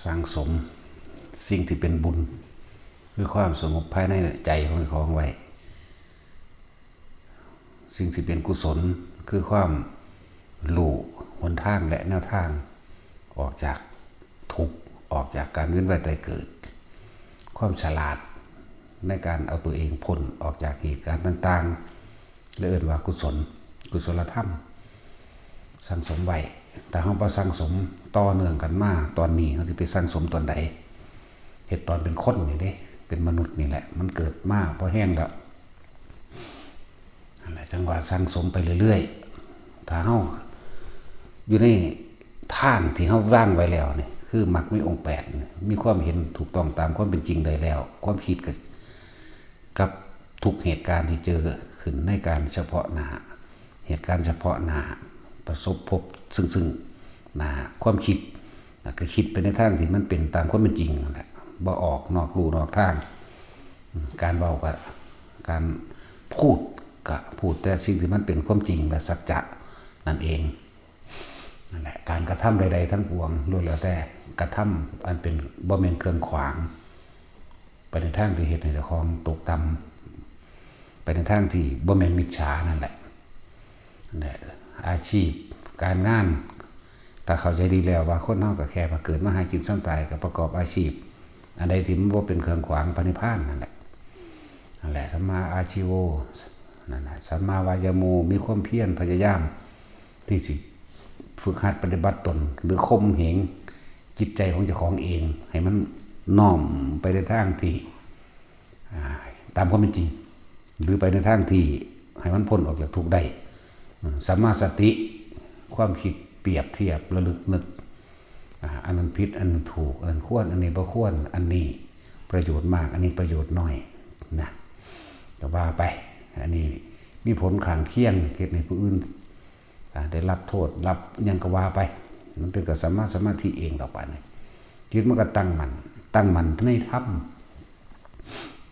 สั่งสมสิ่งที่เป็นบุญคือความสงบภายในใจของไว้สิ่งที่เป็นกุศลคือความรู้หนทางและแนวทางออกจากทุกข์ออกจากการเวียนว่ายตายเกิดความฉลาดในการเอาตัวเองพ้นออกจากเหตุการณ์ต่างๆเรียกว่ากุศลธรรมสั่งสมไว้แต่เขาไปสั่งสมต่อเนื่องกันมาตอนนี้เขาจะไปสั่งสมตอนใดเหตุตอนเป็นคนนี่เด้เป็นมนุษย์นี่แหละมันเกิดมาพอแห้งแล้วอะไรจังหวะสั่งสมไปเรื่อยๆถ้าเขาอยู่ในทางที่เขาว่างไว้แล้วเนี่ยคือมรรคมีองค์8มีความเห็นถูกต้องตามความเป็นจริงได้แล้วความคิดกับทุกเหตุการณ์ที่เจอขึ้นในการเฉพาะหน้าเหตุการณ์เฉพาะหน้าประสบพบซึ่งหน้าความคิดก็คิดไปในทางที่มันเป็นตามความเป็นจริงนั่นแหละบ่ออกนอกลู่นอกทางการเว้ากับการพูดก็พูดแต่สิ่งที่มันเป็นความจริงและสัจจะนั่นเองนั่นแหละการกระทำใดๆทั้งปวงล้วนแล้วแต่กระทำอันเป็นบ่แม่นเครื่องขวางไปในทางที่เหตุให้เจ้าของตกต่ำไปในทางที่บ่แม่นมิจฉานั่นแหละอาชีพการงานถ้าเข้าใจดีแล้วว่าคนเฮาก็แค่มาเกิดมาหากินซ้ำตายก็ประกอบอาชีพอันใดที่มันบ่เป็นเครื่องขวางพระนิพพานนั่นแหละสัมมาอาชีโวนั่นแหละสัมมาวายโมมีความเพียรพยายามที่สิฝึกหัดปฏิบัติตนหรือข่มเหงจิตใจของเจ้าของเองให้มันน้อมไปในทางที่ตามความเป็นจริงหรือไปในทางที่ให้มันพ้นออกจากทุกข์ได้สัมมาสติความคิดเปรียบเทียบระลึกนึกอันนั้นผิดอันนั้นถูกอันนั้นควรอันนี้บ่ควรอันนี้ประโยชน์มากอันนี้ประโยชน์น้อยนะก็ว่าไปอันนี้มีผลข้างเคียงเหตุในผู้อื่นได้รับโทษรับยังก็ว่าไปมันเป็นกับสมาธิเองต่อไปนี่จิตมันก็ตั้งมันในธรรม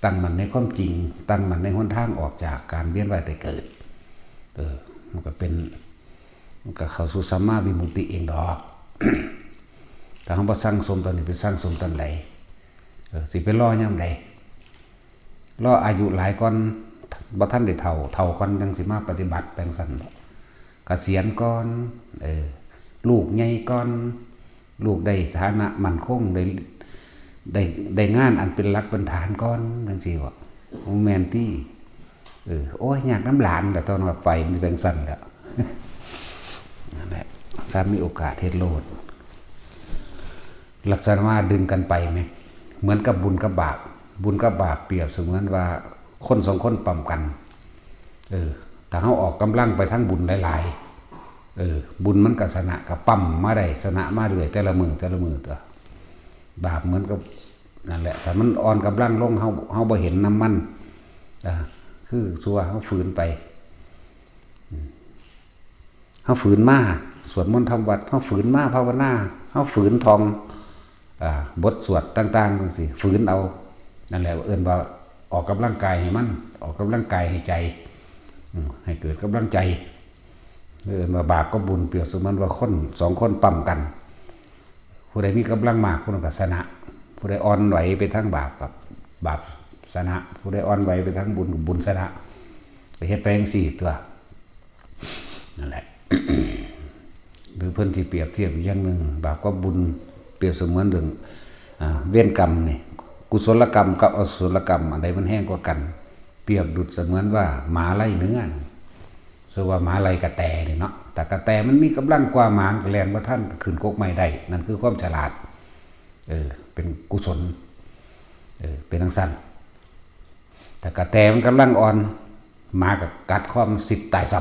ตั้งมันในความจริงตั้งมันในหนทางออกจากการเวียนว่ายตายเกิดมันก็เป็นมันก็เข้าสู่สัมมาวิมุตติเองดอก แต่เขาบ่สร้างสมตอนนี้ไปสร้างสมตอนไหนสิไปรอย่ำใดรออายุหลายก่อนบ่ทันได้เฒ่าก่อนจังสิมาปฏิบัติแปลงสั่นเกษียณก่อนลูกใหญ่ก่อนลูกได้ฐานะมั่นคงได้งานอันเป็นหลักเป็นฐานก่อนจังซี่ว่าแม่นที่โอ้ยอยากน้ำหลานแต่ตอนว่าไฟมันจะแปลงสั่นแล้วนั่นแหละถ้ามีโอกาสเฮ็ดโลดลักษณะว่าดึงกันไปไหมเหมือนกับบุญกับบาปเปรียบเสมือนว่าคนสองคนปั๊มกันถ้าเขาออกกำลังไปทั้งบุญหลายๆบุญมันก็สนะกับปั๊มมาได้สนะมาเรื่อยแต่ละมือตัวบาปเหมือนกับนั่นแหละแต่มันอ่อนกำลังลงเขาบ่เห็นน้ำมันคือสัวเขาฝืนไปเขาฝืนมาสวดมนต์ทำวัดเขาฝืนมาภาวนาเขาฝืนท่องบทสวดต่างๆสิฝืนเอานั่นแหละเอิ้นว่าออกกำลังกายให้มันออกกำลังกายให้ใจให้เกิดกำลังใจเอิ้นว่าบาปก็บุญเปรียบเสมือนว่าคนสองคนปั๊มกันผู้ใดมีกำลังมากผู้นั้นก็ชนะผู้ใดอ่อนไหวไปทั้งบาปกับบาปชนะผู้ใดอ่อนไหวไปทั้งบุญกับบุญชนะไปเฮ็ดไปจังซี่ตัวนั่นแหละ หรือเพิ่นที่เปรียบเทียบอย่างนึงบาปกับบุญเปรียบเสมือนเรื่องเวรกรรมนี่กุศลกรรมกับอกุศลกรรมอันใดมันแห้งกว่ากันเปรียบดุจเสมือนว่าหมาไล่เนื้อซึ่งว่าหมาไล่กระแตนี่เนาะแต่กระแตมันมีกำลังกว่าหมาแล่นบ่ทันขึ้นกกไม้ได้นั่นคือความฉลาดเป็นกุศลเป็นจังซั่นแต่กระแตมันกำลังอ่อนหมาก็กัดคอมันสิตายซ้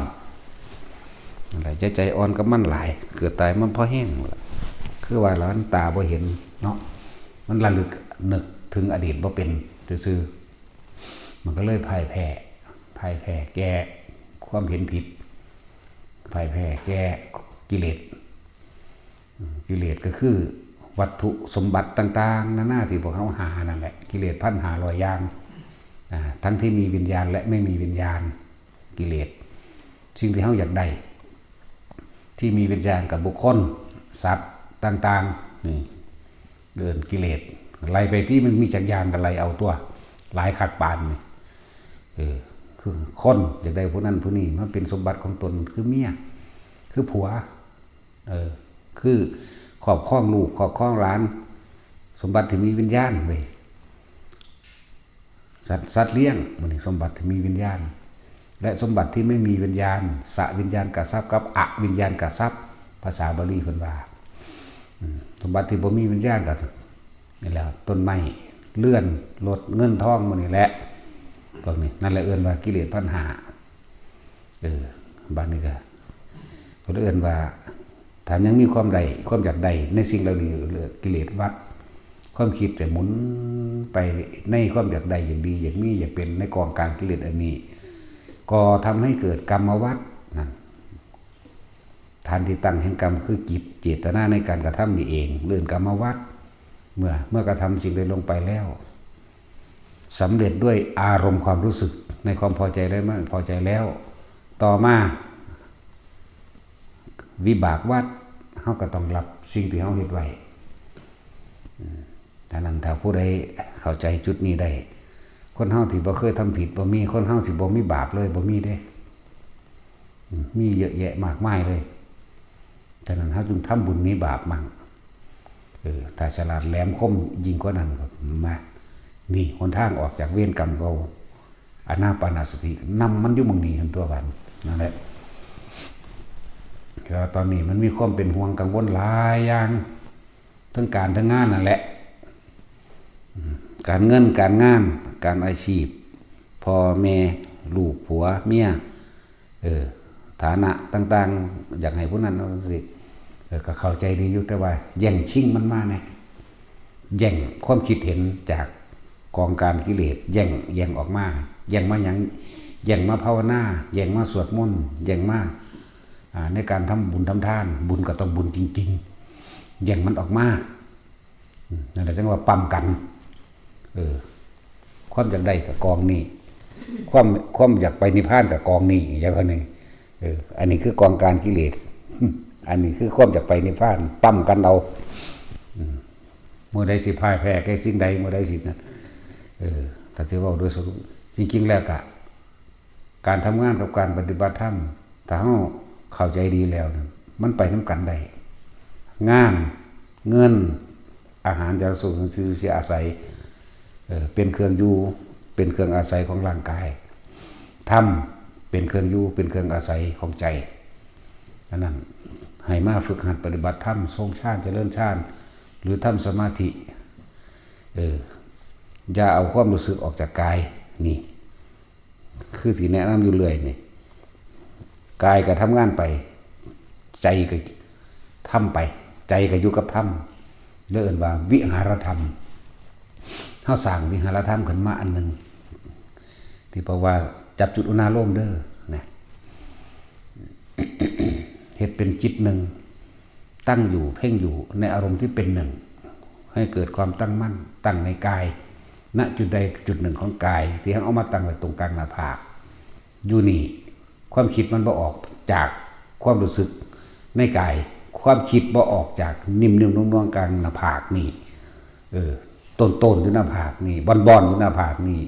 ำอะไรใจอ่อนกับมันหลายเกิดตายมันพอแห้งคือว่าแล้วตาบ่เห็นเนาะมันระลึกนึกถึงอดีตบ่เป็นซื่อมันก็เลยพ่ายแพ้แก้ความเห็นผิดพ่ายแพ้แก้กิเลสก็คือวัตถุสมบัติต่างๆนานาที่พวกเขาหานั่นแหละกิเลส1,500อย่างทั้งที่มีวิญญาณและไม่มีวิญญาณกิเลสสิ่งที่เขาอยากได้ที่มีวิญญาณกับบุคคลสัตว์ต่างๆนี่ เดินกิเลสไล่ไปที่มันมีจักรยานกันไล่เอาตัวหลายขักปานนี่คือคนอยากได้ผู้นั้นผู้นี้มันเป็นสมบัติของตนคือเมียคือผัวคือครอบครองลูกครอบครองหลานสมบัติที่มีวิญญาณเว้ยสัตว์เลี้ยงมันสมบัติที่มีวิญญาณและสมบัติที่ไม่มีวิญญาณสวิญญาณกทรัพย์กับอวิญญาณกทรัพย์ภาษาบาลีเพิ่นว่าสมบัติที่บ่มีวิญญาณก็นี่แหละต้นไม้เลื่อนรถเงินทองมันนี่แหละพวกนี้นั่นแหละเอิ้นว่ากิเลสปัญหาบ้านนี้ก็เขาเอิ้นว่าถ้ายังมีความใดความอยากใดในสิ่งเหล่านี้กิเลสวัดความคิดแต่หมุนไปในความอยากใดอย่างดีอย่างนี้อยากเป็นในกองการกิเลสอันนี้ก็ทำให้เกิดกรรมวัฏนั่นฐานที่ตั้งแห่งกรรมคือจิตเจตนาในการกระทำนี่เองเรื่องกรรมวัฏเมื่อกระทำสิ่งใดลงไปแล้วสำเร็จด้วยอารมณ์ความรู้สึกในความพอใจและไม่พอใจแล้วต่อมาวิบากวัฏเขาก็ต้องรับสิ่งที่เขาเฮ็ดไว้ฉะนั้นถ้าผู้ใดเข้าใจจุดนี้ได้คนเฮาที่บ่เคยทำผิดบ่มีคนเฮาที่บ่มีบาปเลยบ่มีเด้มีเยอะแยะมากมายเลยฉะนั้นเฮาจึงทำบุญมีบาปมั่งถ้าฉลาดแหลมคมยิ่งกว่านั้นก็มานี่หนทางออกจากเวรกรรมเราอานาปานสตินำมันอยู่หม้องนี้ทั้งตัวบัดนั่นแหละก็ตอนนี้มันมีความเป็นห่วงกังวลหลายอย่างทั้งการทั้งงานนั่นแหละการเงินการงานการอาชีพพ่อแม่ลูกผัวเมียฐานะต่างๆอยากให้ผู้นั้นเอาสิก็เข้าใจดีอยู่แต่ว่าแย่งชิงมันมาเนี่ยแย่งความคิดเห็นจากกองการกิเลสแย่งออกมาแย่งมาอย่างแย่งมาภาวนาแย่งมาสวดมนต์แย่งมาในการทำบุญทำทานบุญก็ต้องบุญจริงๆแย่งมันออกมานั่นแหละจังว่าปั๊มกันความอยากได้กับกองนี่ความอยากไปนิพพานกับกองนี่อย่างนี้อันนี้คือกองการกิเลสอันนี้คือความอยากไปนิพพานปั๊มกันเอาเมื่อใดสิพ่ายแพ้แก่สิ่งใดเมื่อใดสินะถ้าจะว่าโดยสรุปจริงๆแล้วกะการทำงานกับการปฏิบัติธรรมถ้าเราเข้าใจดีแล้วมันไปน้ำกันได้งานเงินอาหารยาสูบสิ่งอาศัยเป็นเครื่องอยู่เป็นเครื่องอาศัยของร่างกายธรรมเป็นเครื่องอยู่เป็นเครื่องอาศัยของใจฉะนั้นให้มาฝึกหัดปฏิบัติธรรมทรงฌานเจริญฌานหรือทำสมาธิอย่าเอาความรู้สึกออกจากกายนี่คือที่แนะนำอยู่เรื่อยนี่กายก็ทำงานไปใจก็ทำไปใจก็อยู่กับธรรมเรียกว่าวิหารธรรมเขาสั่งวิหารธรรมขึ้นมาอันหนึ่งที่บอกว่าจับจุดอุณาโลมเด้อนะเหตุเป็นจิตหนึ่งตั้งอยู่เพ่งอยู่ในอารมณ์ที่เป็นหนึ่งให้เกิดความตั้งมั่นตั้งในกายณจุดใดจุดหนึ่งของกายที่เขาเอามาตั้งไว้ตรงกลางหน้าผากอยู่นี่ความคิดมันบ่ออกจากความรู้สึกในกายความคิดบ่ออกจากนิ่มๆนุ่มๆกลางหน้าผากนี่ต้นอยู่หน้าผากนี่บอนอยู่หน้าผากนี่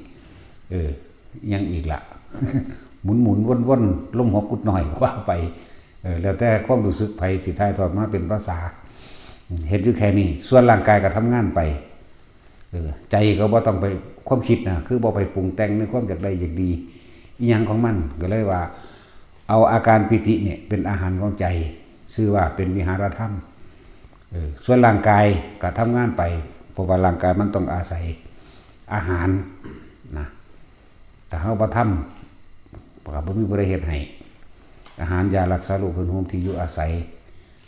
ยังอีกละ หมุนวนลมหัวกุดหน่อยว่าไปแล้วแต่ความรู้สึกไปสิท้ายทอดมาเป็นภาษาเห็นอยู่แค่นี้ส่วนร่างกายก็ทำงานไปใจก็บ่ต้องไปความคิดนะคือบ่ไปปรุงแต่งในความอยากได้อยากดีอีหยังของมันก็เลยว่าเอาอาการปิติเนี่ยเป็นอาหารของใจชื่อว่าเป็นวิหารธรรมส่วนร่างกายก็ทำงานไปเพราะว่าร่างกายมันต้องอาศัยอาหารนะแต่เฮาบ่ทำก็บ่มีผู้ใดเฮ็ดให้อาหารยารักษาโรคพื้นโฮมที่อยู่อาศัย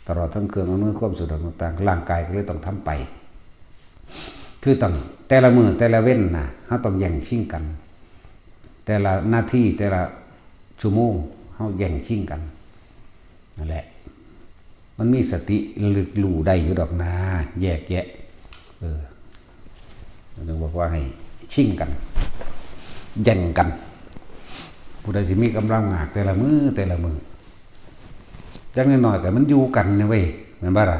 ตลอดทั้งเครื่องอำนวยความสะดวกต่างๆร่างกายก็เลยต้องทำไปคือต้องแต่ละมื้อแต่ละเว้นนะเฮาต้องแย่งชิงกันแต่ละหน้าที่แต่ละชั่วโมงเฮาแย่งชิงกันนั่นแหละมันมีสติลึกรู้ได้อยู่ดอกนะแยกแยะต้องบอกว่าให้ชิงกันแย่งกันผู้ใดสิมีกำลังมากแต่ละมือจังน้อยๆก็มันอยู่กันนะเว้ยแม่นบ่ล่ะ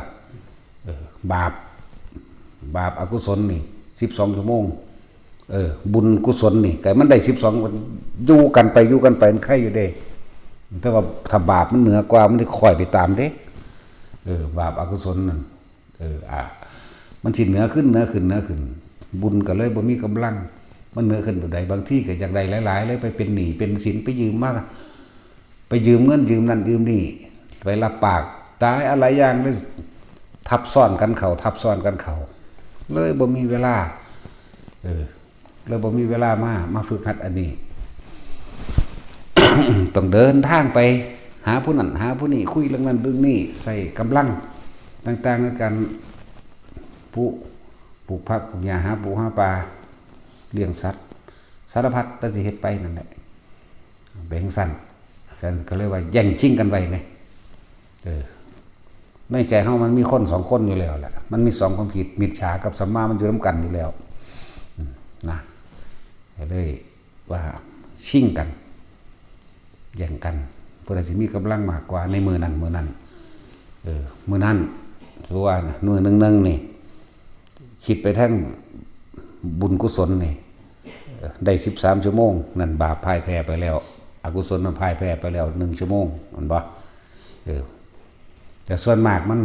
บาป บาปอกุศลนี่12ชั่วโมงบุญกุศลนี่ก็มันได้12มันอยู่กันไปมันใครอยู่เด้แต่ว่าถ้าบาปมันเหนือกว่ามันสิค่อยไปตามเด้บาปอกุศลนั่นมันสิเหนือขึ้นบุญก็เลยบ่มีกำลังมันเหนือขึ้นบ่ได้บางที่ก็อยากได้หลายๆเลยไปเป็นหนี้เป็นสินไปยืมมาไปยืมเงินยืมนั่นยืมนี่ไปรับปากตายอะไรอย่างเลยทับซ้อนกันเขาเลยบ่มีเวลาเลยบ่มีเวลามาฝึกหัดอันนี้ ต้องเดินทางไปหาผู้นั้นหาผู้นี้คุยเรื่องนั้นเรื่องนี้ใส่กำลังต่างๆในการปลูกผักปลูกหญ้าหาปูหาปลาเลี้ยงสัตว์สารพัดตั้งสิเฮ็ดไปนั่นแหละแบ่งสั้นก็เลยว่าแย่งชิงกันไปเลยในใจเฮามันมีคน2คนอยู่แล้วแหละมันมี2ความผิดมิจฉากับสัมมามันอยู่ร่วมกันอยู่แล้วนะเลยว่าชิงกันแย่งกันผู้ใดสิมีกำลังมากกว่าในมือนั้นมือนั้นคือว่ามือนึงนี่คิดไปทั้งบุญกุศลนี่ได้13ชั่วโมงนั่นบาปพ่ายแพ้ไปแล้วอกุศลมันพ่ายแพ้ไปแล้ว1ชั่วโมงมันบ่แต่ส่วนมากมัน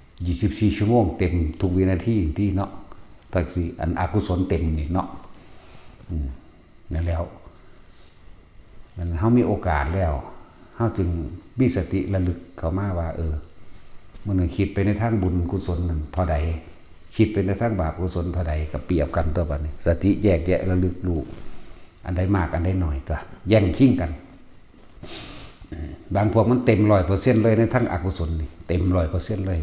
24ชั่วโมงเต็มทุกวินาทีที่เนาะถ้าสิอันอกุศลเต็มนี่เนาะนั่นแล้วมันเฮามีโอกาสแล้วเฮาจึงมีสติระลึกเข้ามาว่ามื้อนึงคิดไปในทางบุญกุศลนั้นเท่าใดคิดไปในทางบาปกุศลเท่าใดก็เปรียบกันตัวบัดนี้สติแยกแยะระลึกรู้อันใดมากอันใดน้อยจ้ะแย่งชิงกันบางพวกมันเต็ม 100% เลยในทางอกุศลนี่เต็ม 100% เลย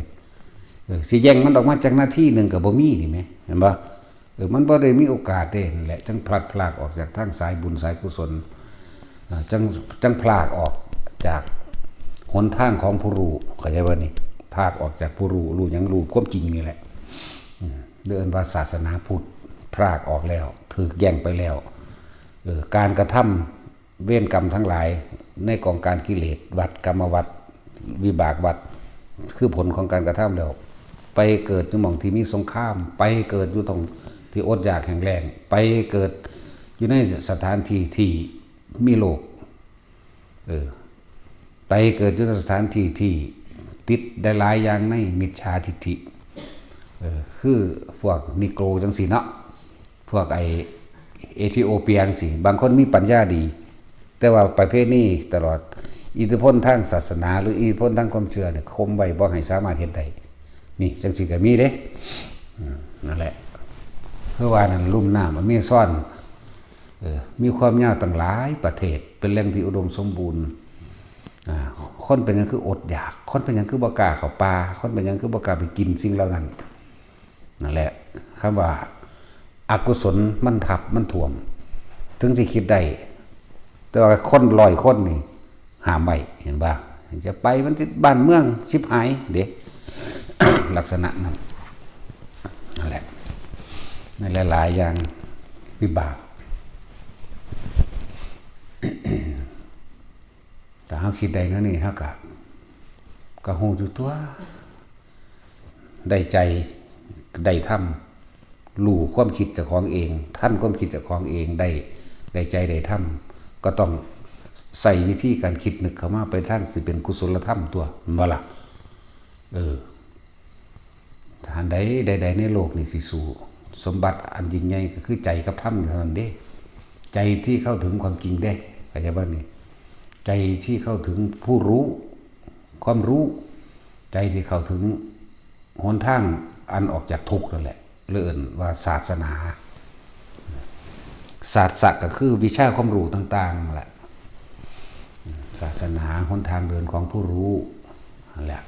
สิแย่งมันออกมาจากหน้าที่นึงก็บ่มีนี่แหมเห็นบ่มันบ่ได้มีโอกาสเด้นั่นแหละจังพลัดพรากออกจากทางสายบุญสายกุศลจังพลากออกจากหนทางของผู้รู้เข้าใจบ่นี่พลากออกจากผู้รู้หยังรู้ความจริงนี่แหละเดินว่าศาสนาพุทธพลากออกแล้วถูกแย่งไปแล้วการกระทำเวรกรรมทั้งหลายในกองการกิเลสวัฏกรรมวัฏวิบากวัฏคือผลของการกระทำแล้วไปเกิดอยู่หม่องที่มีสงครามไปเกิดอยู่ตรงที่อดอยากแห้งแล้งไปเกิดอยู่ในสถานที่ที่มีโลกไปเกิดอยู่ในสถานที่ที่ติดได้หลายอย่างในมิจฉาทิฏฐิคือพวกนิโกรจังสิเนาะพวกเอธิโอเปียจังสิบางคนมีปัญญาดีแต่ว่าประเภทนี้ตลอดอิทธิพลทางศาสนาหรืออิทธิพลทางความเชื่อเนี่ยคมไว้บ่ให้สามารถเฮ็ดได้นี่จังสิก็มีเด้นั่นแหละเพราะว่านั่นลุ่มน้ำมันมีซ่อนมีความยาวตั้งหลายประเทศเป็นแหล่งที่อุดมสมบูรณ์คนเป็นหยังคืออดอยากคนเป็นหยังคือบ่กล้าเข้าป่าคนเป็นหยังคือบ่กล้าไปกินสิ่งเหล่านั้นนั่นแหละคำว่าอกุศลมันทับมันท่วมถึงสิคิดได้แต่ว่าคน100คนนี่ห้ามไว้เห็นบ่จะไปมันสิบ้านเมืองชิบหายเด้ ลักษณะนั้นนั่นแหละในหลายๆอย่างวิบากแต่เขาคิดได้นั่นนี่เท่ากับก็คงอยู่ตัวได้ใจได้ทำรู้ความคิดเจ้าของเองท่านความคิดเจ้าของเองได้ใจได้ทำก็ต้องใส่วิธีการคิดนึกเข้ามาไปทางสิเป็นกุศลธรรมตัวมันว่าล่ะฐานใดในโลกนี่สิสู่สมบัติอันยิ่งใหญ่ก็คือใจกับธรรมเท่านั้นเด้ใจที่เข้าถึงความจริงได้เข้าใจบ้างนี่ใจที่เข้าถึงผู้รู้ความรู้ใจที่เข้าถึงหนทางอันออกจากทุกข์นั่นแหละเรียกว่าศาสนาศาสตร์ก็คือวิชาความรู้ต่างๆแหละศาสนาหนทางเดินของผู้รู้นั่นแหละ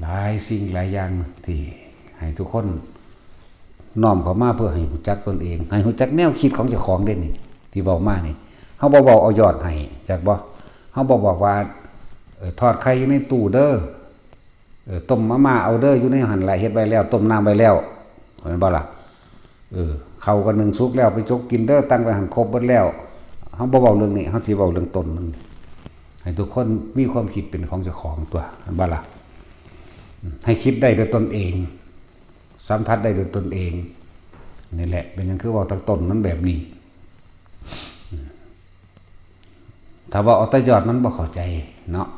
หลายสิ่งหลายอย่างที่ให้ทุกคนน้อมเข้ามาเพื่อให้รู้จักตนเองให้รู้จักแนวคิดของเจ้าของเด่นนี่ที่เว้ามานี่เฮาบ่บอกเอายอดให้จักบ่เฮาบ่บอกว่าทอดไข่อยู่ในตู้เด้อต้มมาม่าเอาเด้ออยู่ในหั่นหลายเฮ็ดไว้แล้วต้มน้ำไว้แล้วเห็นบ่ล่ะข้าวก็นึ่งสุกแล้วไปจกกินเด้อตั้งไว้หั่นครบเบิดแล้วเฮาบ่เว้าเรื่องนี้เฮาสิเว้าเรื่องตนมันให้ทุกคนมีความคิดเป็นของเจ้าของตัวเห็นบ่ล่ะให้คิดได้ด้วยตนเอง สัมผัสได้ด้วยตนเองนี่แหละเป็นอย่างคือว่าตั้งต้นมันแบบนี้ถ้าว่าเอาแต่ยอดมันบ่เข้าใจเนาะ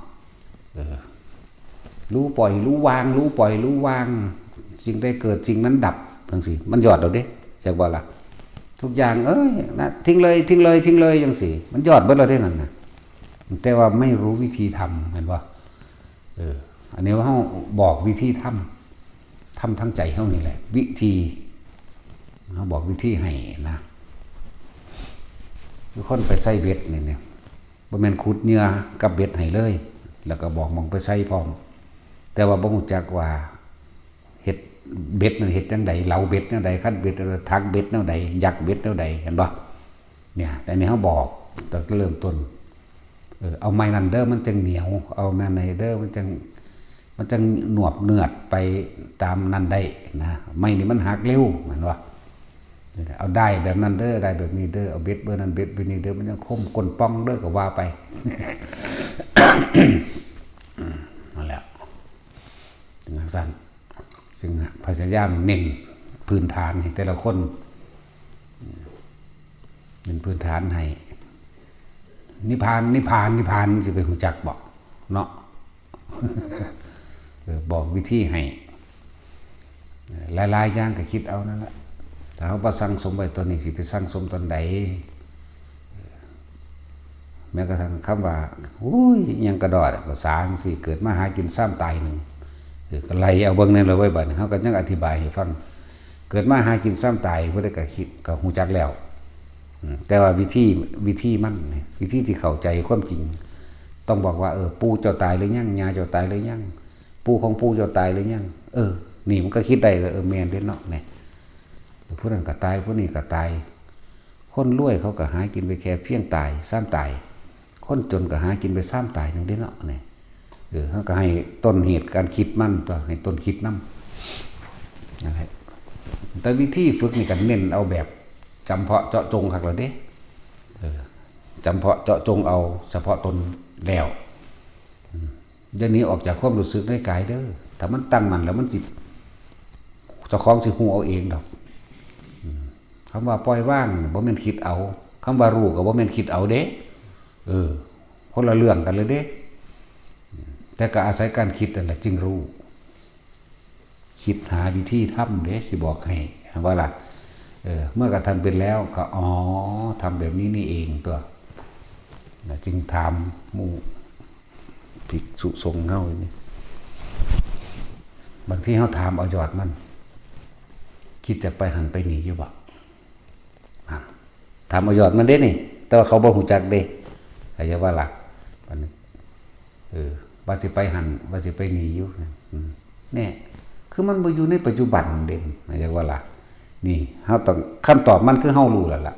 รู้ปล่อยรู้วางรู้ปล่อยรู้วางสิ่งได้เกิดสิ่งนั้นดับจังซี่มันยอดเอาเด้จักว่าล่ะทุกอย่างนะทิ้งเลยทิ้งเลยทิ้งเลยจังซี่มันยอดเบิดแล้วเด้นั่นน่ะแต่ว่าไม่รู้วิธีทำเห็นบ่อันนี้ว่าเฮาบอกวิธีทำทั้งใจเฮานี่แหละวิธีเฮาบอกวิธีให้นะทุกคนไปใส่เบ็ดนี่บ่แม่นขุดเหยื่อกับเบ็ดให้เลยแล้วก็บอกมองไปใส่พร้อมแต่ว่าบ่รู้จักว่าเฮ็ดเบ็ดนั่นเฮ็ดจังได๋เหลาเบ็ดแนวใดคัดเบ็ดทักเบ็ดแนวใดยักเบ็ดแนวใดเห็นบ่เนี่ยแต่นี่เฮาบอกตั้งแต่เริ่มต้นเอาไม้นั่นเด้อมันจังเหนียวเอาไม้ไหนเด้อมันจังหนวบเนือดไปตามนั้นได้นะไม้นี่มันหักเร็วเหมือนว่าเอาได้แบบนั้นเด้อได้แบบนี้เด้อเอาเบ็ดเบอร์นั้นเบ็ดเบอร์นี้เด้อมันยังคมก้นป้องเด้อก็ว่าไปนั่นแหละถึงสั้นจึงพยายามเน้นพื้นฐานให้แต่ละคนเป็นพื้นฐานให้นิพพานสิไปหูจักบอกเนาะบอกวิธีให้หลายๆอย่างก็คิดเอานั่นแหละถ้าเขาประสังสมไว้ตอนนี้สิไปสร้างสมตอนใดแม้กระทั่งคำว่ายังกระดอดภาษาสิเกิดมาหากินซ้ำตายหนึ่งก็ไล่เอาเบิ่งนั่นเลยไว้บัดเขาก็ยังอธิบายให้ฟังเกิดมาหากินซ้ำตายเพื่อได้ก็คิดก็หูจักแล้วแต่ว่าวิธีมันวิธีที่เข้าใจความจริงต้องบอกว่าปู่เจ้าตายหรือยังย่าเจ้าตายหรือยังปู่ของปู่เจ้าตายหรือยังนี่มันก็คิดได้เลยแม่นเด้เนาะเนี่ยผู้นั้นก็ตายผู้นี้ก็ตายคนรวยเขาก็หากินไปแค่เพียงตายซ้ำตายคนจนก็หากินไปซ้ำตายนึงเด้เนาะเนี่ยเขาก็ให้ต้นเหตุการคิดมันตัวให้ต้นคิดนำนั่นแหละแต่วิธีฝึกนี่ก็เน้นเอาแบบจำเพาะเจาะจงคักแล้วเด้จำเพาะเจาะจงเอาเฉพาะตนแล้วอย่างนี้ออกจากความรู้สึกในกายเด้อถ้ามันตั้งมันแล้วมันสิเจ้าของสิฮู้เอาเองดอกคำว่าปล่อยว่างบ่แม่นคิดเอาคำว่ารู้ก็บ่แม่นคิดเอาเด้คนละเรื่องกันเลยเด้แต่ก็อาศัยการคิดนั่นแหละจึงรู้คิดหาวิธีทำเด้สิบอกให้ว่าล่ะเมื่อกระทำเป็นแล้วก็ทำแบบนี้นี่เองตัวจึงถามหมู่ภิกษุสงฆ์เฮานี่บางทีเฮาถามเอายอดมันคิดจะไปหันไปหนีอยู่บ่ถามเอายอดมันเด้นี่แต่ว่าเขาบ่ฮู้จักเด้เข้าใจว่าล่ะบัดนี้ว่าสิไปหันว่าสิไปหนีอยู่เนี่ยคือมันบ่อยู่ในปัจจุบันเด้เข้าใจว่าล่ะนี่เฮาต้องคำตอบมันคือเฮารู้แล้วล่ะ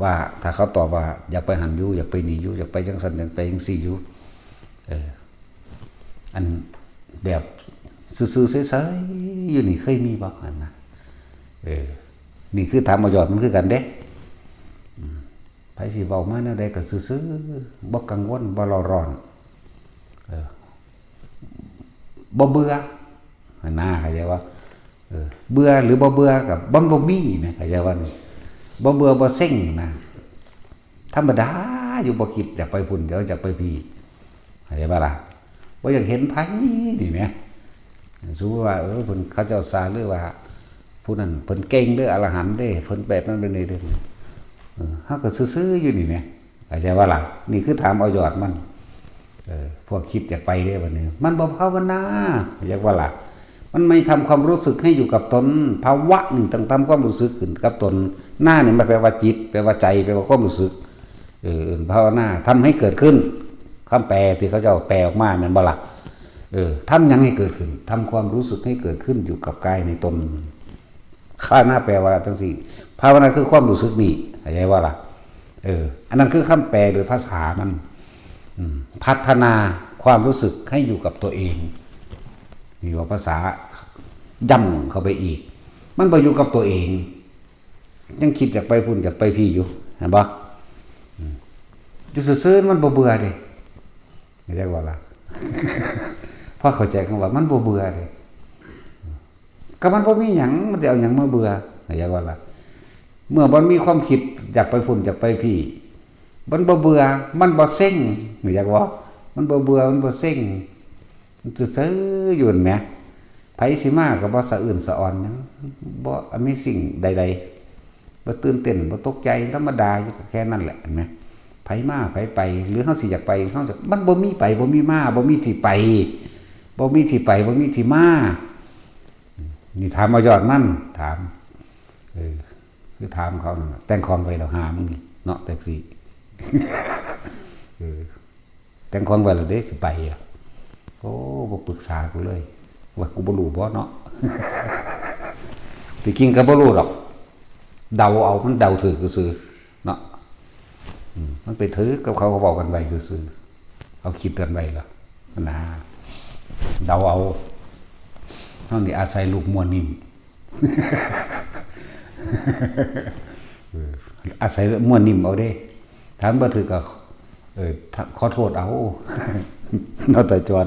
ว่าถ้าเขาตอบว่าอยากไปหันอยู่อยากไปหนีอยู่อยากไปจังซั่นอยากไปจังซี่อยู่อันแบบซื่อๆเฉยๆอยู่นี่เคยมีบ่อันนะนี่คือถามเอายอดมันคือกันเด้ไผสิเว้ามาแนวใดก็ซื่อๆบ่กังวลบ่ร้อนบ่เบื่อน่าเข้าใจว่าเบื่อหรือบ่เบื่อกับบ่มีนะเข้าใจว่าบ่เบื่อบ่เซ็งนะธรรมดาอยู่บ่คิดอยากไปพุ่นเดี๋ยวจะไปพี่เข้าใจบ่ล่ะบ่อยากเห็นไผนี่แหมสมมุติว่าเพิ่นเขาเจ้าสาหรือว่าผู้นั้นเพิ่นเก่งเด้ออรหันต์เด้เพิ่นแบบนั้นเป็นนี่เด้เฮาก็ซื่อๆอยู่นี่แหมเข้าใจว่าล่ะนี่คือถามเอายอดมันพวกคิดอยากไปเด้บัดนี้มันบ่ภาวนาเข้าใจว่าล่ะมันไม่ทำความรู้สึกให้อยู่กับตนภาวะนี่ต้องทำความรู้สึกขึ้นกับตนหน้านี่มันแปลว่าจิตแปลว่าใจแปลว่าความรู้สึกภาวนาทำให้เกิดขึ้นคำแปลที่เขาจะแปลออกมาแม่นบ่ล่ะทำยังให้เกิดขึ้นทำความรู้สึกให้เกิดขึ้นอยู่กับกายในตนข้าหน้าแปลว่าจังซี่ภาวนาคือความรู้สึกนี่เข้าใจว่าล่ะอันนั้นคือคำแปลโดยภาษามันพัฒนาความรู้สึกให้อยู่กับตัวเองมีว่าภาษาย่ำเข้าไปอีกมันไปอยู่กับตัวเองยังคิดจะไปพุ่นจะไปพี่อยู่เห็นปะอยู่ซื่อๆมันบ่เบื่อเลยไม่ได้ว่าล่ะเพราะเข้าใจคำว่ามันบ่เบื่อเลย ก็มันบ่มีหยังมันจะเอาหยังมาเบื่ออย่างว่าล่ะเมื่อมันมีความคิดอยากไปพุ่นอยากไปพี่มันบ่เบื่อมันบ่เซ็งอยากว่ามันบ่เบื่อมันบ่เซ็งมันซื่อๆอยู่นั่นแหมไผสิมาก็บ่สะอื่นสะอ่อนหยังบ่มีสิ่งใดๆบ่ตื่นเต้นบ่ตกใจธรรมดาอยู่แค่นั้นแหละเห็นมั้ยไผมาไผไปหรือเฮาสิอยากไปเฮาจะมันบ่มีไปบ่มีมาบ่มีที่ไปบ่มีที่ไปบ่มีที่มานี่ถามเอายอดมันถามคือถามเขานั่นแต่งคอนไว้แล้วหามึงนี่เนาะแท็กซี่แต่งคอนไว้แล้วเด้สิไปอ่ะโอ้บ่ปรึกษากูเลยว่ากูบ่รู้บ่เนาะที่จริงก็บ่รู้หรอกเดาเอามันเดาถือซื่อเนาะมันไปถือกับเขาบอกกันไว้ซื่อเอาคิดกันไว้ล่ะมันน่าเดาเอาเฮานี่อาศัยลูกมัวนิ่มอาศัยมัวนิ่มเอาเด้ถามบ่ถือก็ขอโทษเอาเนาะแต่จวน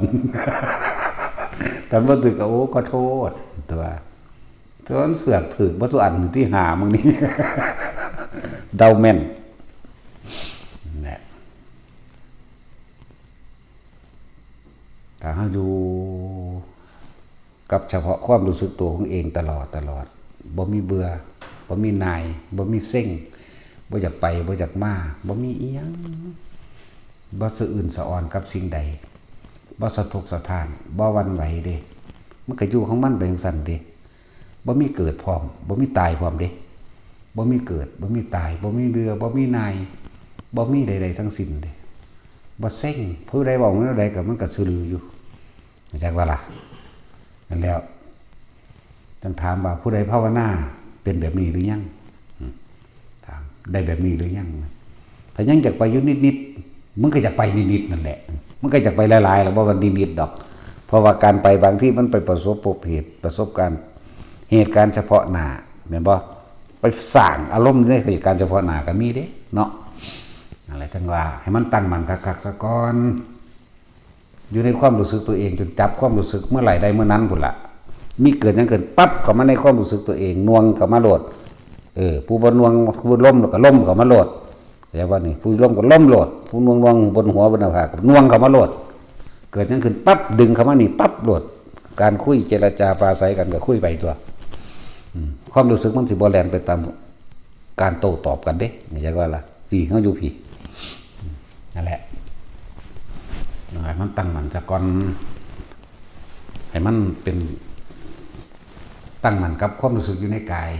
ถามบ่ถือก็โอ้ขอโทษตัวจนเสือกถือบ่ตัวอันที่หามึงนี่เดาแม่นถ้าเราอยู่กับเฉพาะความรู้สึกตัวของเองตลอดบ่มีเบื่อบ่มีนายบ่มีเซ็งบ่อยากไปบ่อยากมาบ่มีอีหยังบ่สะอื่นสะอ่อนกับสิ่งใดบ่สะทกสะท้านบ่หวั่นไหวเด้มันก็อยู่ของมันไปจังซั่นเด้บ่มีเกิดพร้อมบ่มีตายพร้อมเด้บ่มีเกิดบ่มีตายบ่มีเรือบ่มีนายบ่มีใดๆทั้งสิ้นเด้บ่เซ็งผู้ใดบอกมันใดก็มันก็ซื่ออยู่จักว่าล่ะนั่นแล้วจังถามว่าผู้ใดภาวนาเป็นแบบนี้หรือยังถามได้แบบนี้หรือยังถ้ายังอยากไปอยู่นิดๆมึงก็อยากไปนิดๆนั่นแหละมึงก็อยากไปหลายๆแล้วบ่ว่านิดๆดอกเพราะว่าการไปบางที่มันไปประสบพบเหตุประสบการณ์เหตุการณ์เฉพาะหน้าแม่นบ่ไปสร้างอารมณ์ในเหตุการณ์เฉพาะหน้าก็มีเด้เนาะอะไรจังว่าให้มันตั้งมั่นคักๆซะก่อนอยู่ในความรู้สึกตัวเองจนจับความรู้สึกเมื่อไหร่ได้เมื่อนั้นพุ่นละมีเกิดยังเกิดปั๊บเข้ามาในความรู้สึกตัวเองนวงเข้ามาโหลดผู้บ่นวงผู้ล้มก็ล้มเข้ามาโหลดแต่ว่านี่ผู้ล้มก็ล้มโหลดผู้นวงบนหัวบนหน้าผากนวงเข้ามาโหลดเกิดยังขึ้นปั๊บดึงเข้ามานี่ปั๊บโหลดการคุยเจรจาปราศัยกันก็คุยไปตัวความรู้สึกมันสิบ่แล่นไปตามการโต้ตอบกันเด้ไม่ใช่ว่าล่ะพี่เฮาอยู่พี่นั่นแหละให้มันตั้งมั่นซะก่อนให้มันเป็นตั้งมั่นกับความรู้สึกอยู่ในกาย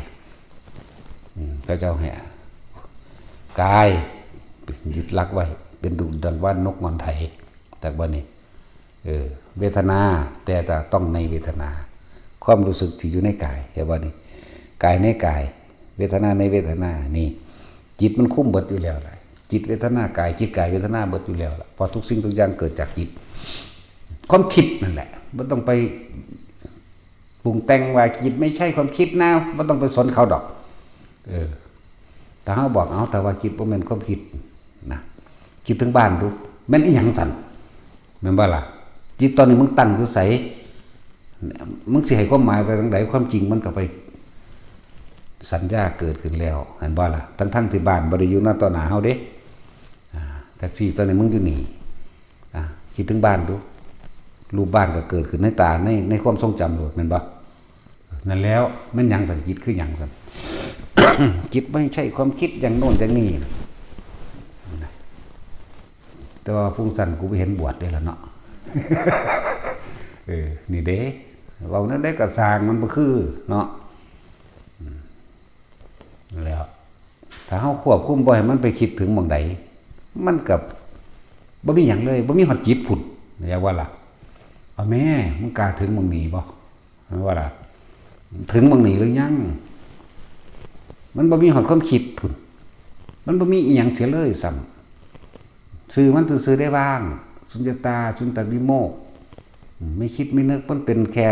ก็จะเอาให้กายยึดลักไว้เป็นดุจดังว่านกงอนไถแต่บ่นี่เวทนาแต่จะต้องในเวทนาความรู้สึกที่อยู่ในกายเห็นบ่นี่กายในกายเวทนาในเวทนานี่จิตมันคุ้มเบิดอยู่แล้วล่ะจิตเวทนากายจิตกายเวทนาเบิดอยู่แล้วล่ะพอทุกสิ่งทุกอย่างเกิดจากจิตความคิดนั่นแหละบ่ต้องไปปรุงแต่งว่าจิตไม่ใช่ความคิดนะบ่ต้องไปสนเขาดอกแต่เฮาบอกเอาแต่ว่าจิตบ่แม่นความคิดนะคิดถึงบ้านดูแม่นอีหยังสั่นแม่นบ่ล่ะจิตตอนนี้มึงตั้งอยู่ไสมึงสิให้ความหมายไปทางใดความจริงมันก็ไปสัญญาเกิดขึ้นแล้วเห็นบ่ล่ะทั้งที่บ้านบ่ได้อยู่หน้าต่อหน้าเฮาเด้แท็กซี่ตอนนี้มึงอยู่นี่คิดถึงบ้านดูรูปบ้านก็เกิดขึ้นในตาในความทรงจำโลดแม่นบ่นั่นแล้วแม่นหยังสังจิตคือหยังซั่น จิตไม่ใช่ความคิดอย่างโน่นอย่างนี้แต่ว่าพุ่งสั่นกูไปเห็นบวชได้แล้วเนาะ นี่เด้เว้านั้นได้ก็สร้างมันบ่คือเนาะแล้วถ้าเฮาควบคุมบ่ให้มันไปคิดถึงหม้องใดมันก็บ่มีหยังเลยบ่มีฮอดจิตพุ่นอย่าว่าล่ะเอาแม่มึงกล้าถึงหม้องนี้บ่ว่าล่ะถึงหม้องนี้หรือยังมันบ่มีฮอดความคิดพุ่นมันบ่มีอีหยังเสียเลยซ้ำสื่อมันซื่อๆได้บ้างสุญญตาสุญญตวิโมกข์ไม่คิดไม่นึกมันเป็นแค่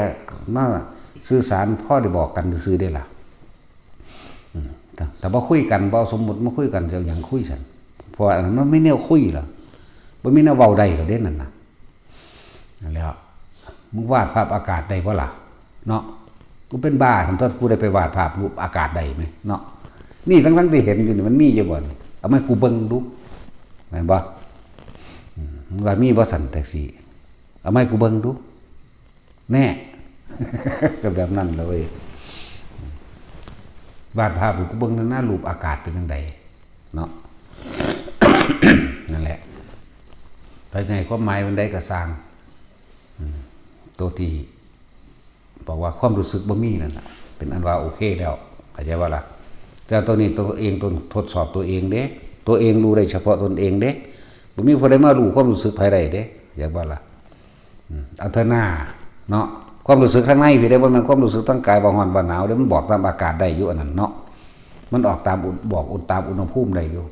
มาสื่อสารพ่อได้บอกกันซื่อๆได้ล่ะแต่บ่คุยกันบ่สมมุติมาคุยกันจะอย่างคุยฉันเพราะอันนั้นมันไม่แนวคุยหรอกบ่มีแนวเว้าได้ก็เด่นนั่นน่ะแล้วมึงวาดภาพอากาศได้บ่ล่ะเนาะ กูเป็นบ้าทำถ้ากูได้ไปวาดภาพรูปอากาศได้ไหมเนาะนี่ทั้งที่เห็นอยู่นี่มันมีอยู่บ่นี่เอามากูเบิ่งดูแม่นบ่ว่ามีบ่สั่นแท็กซี่เอามากูเบิ่งดูแน่ ก็แบบนั้นเลยวาดภาพกูเบิ่งหน้ารูปอากาศเป็นจังไดเนาะ นั่นแหละภายในความหมายมันได้ก็สร้างตัวที่บอกว่าความรู้สึกบ่มีนั่นแหละเป็นอันว่าโอเคแล้วเข้าใจว่าล่ะแต่ตัวนี้ตัวเองตนทดสอบตัวเองเด้ตัวเองรู้ได้เฉพาะตนเองเด้บ่มีผู้ใดมารู้ความรู้สึกภายใดเด้อย่างว่าล่ะเอาเถอะหน้าเนาะความรู้สึกข้างในพี่ได้บ่แม่นความรู้สึกทั้งกายบ่ร้อนบ่หนาวเด้มันบอกตามอากาศได้อยู่อันนั้นเนาะมันออกตามบอกตามอุณหภูมิได้อยู่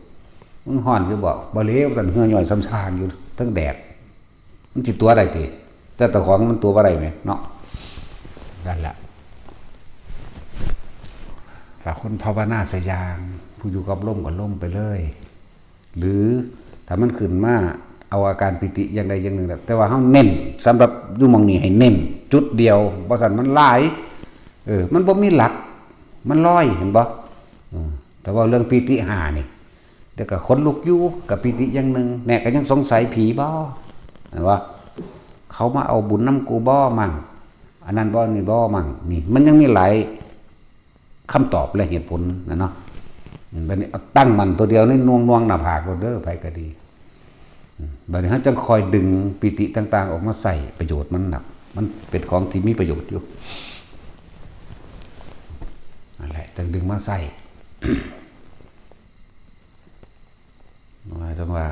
มึงร้อนอยู่บ่เลวสั่นเหื่อย่อยซ้ำซากอยู่ทั้งแดดมันสิตัวได้ติแต่ตะของมันตัวบ่ได้แหมเนาะนั่นแหละถ้าคนภาวนาสยางผู้อยู่กับลมก็ลมไปเลยหรือถ้ามันขึ้นมาเอาอาการปิติอย่างใดอย่างหนึ่งแต่ว่าเฮาเน้นสำหรับอยู่หม้องนี้ให้เน้นจุดเดียวบ่ซั่นมันหลายมันบ่มีหลักมันลอยเห็นบ่แต่ว่าเรื่องปิติ5นี่เดี๋ยวก็ขนลุกอยู่กับปิติอย่างหนึ่งแน่ก็ยังสงสัยผีบ่เห็นบ่เขามาเอาบุญน้ำกูบ่มั่งอันนั้นบ่นี่บ่มั่งนี่มันยังมีหลายคำตอบและเหตุผลนะเนาะบัดนี้ตั้งมันตัวเดียวนี่น่วงหน้าผากเด้อไปก็ดีบัดนี้เฮาจังคอยดึงปิติต่างๆออกมาใส่ประโยชน์มันหนักมันเป็นของที่มีประโยชน์อยู่นั่นแหละจังดึงมาใส่ หมายถึงว่า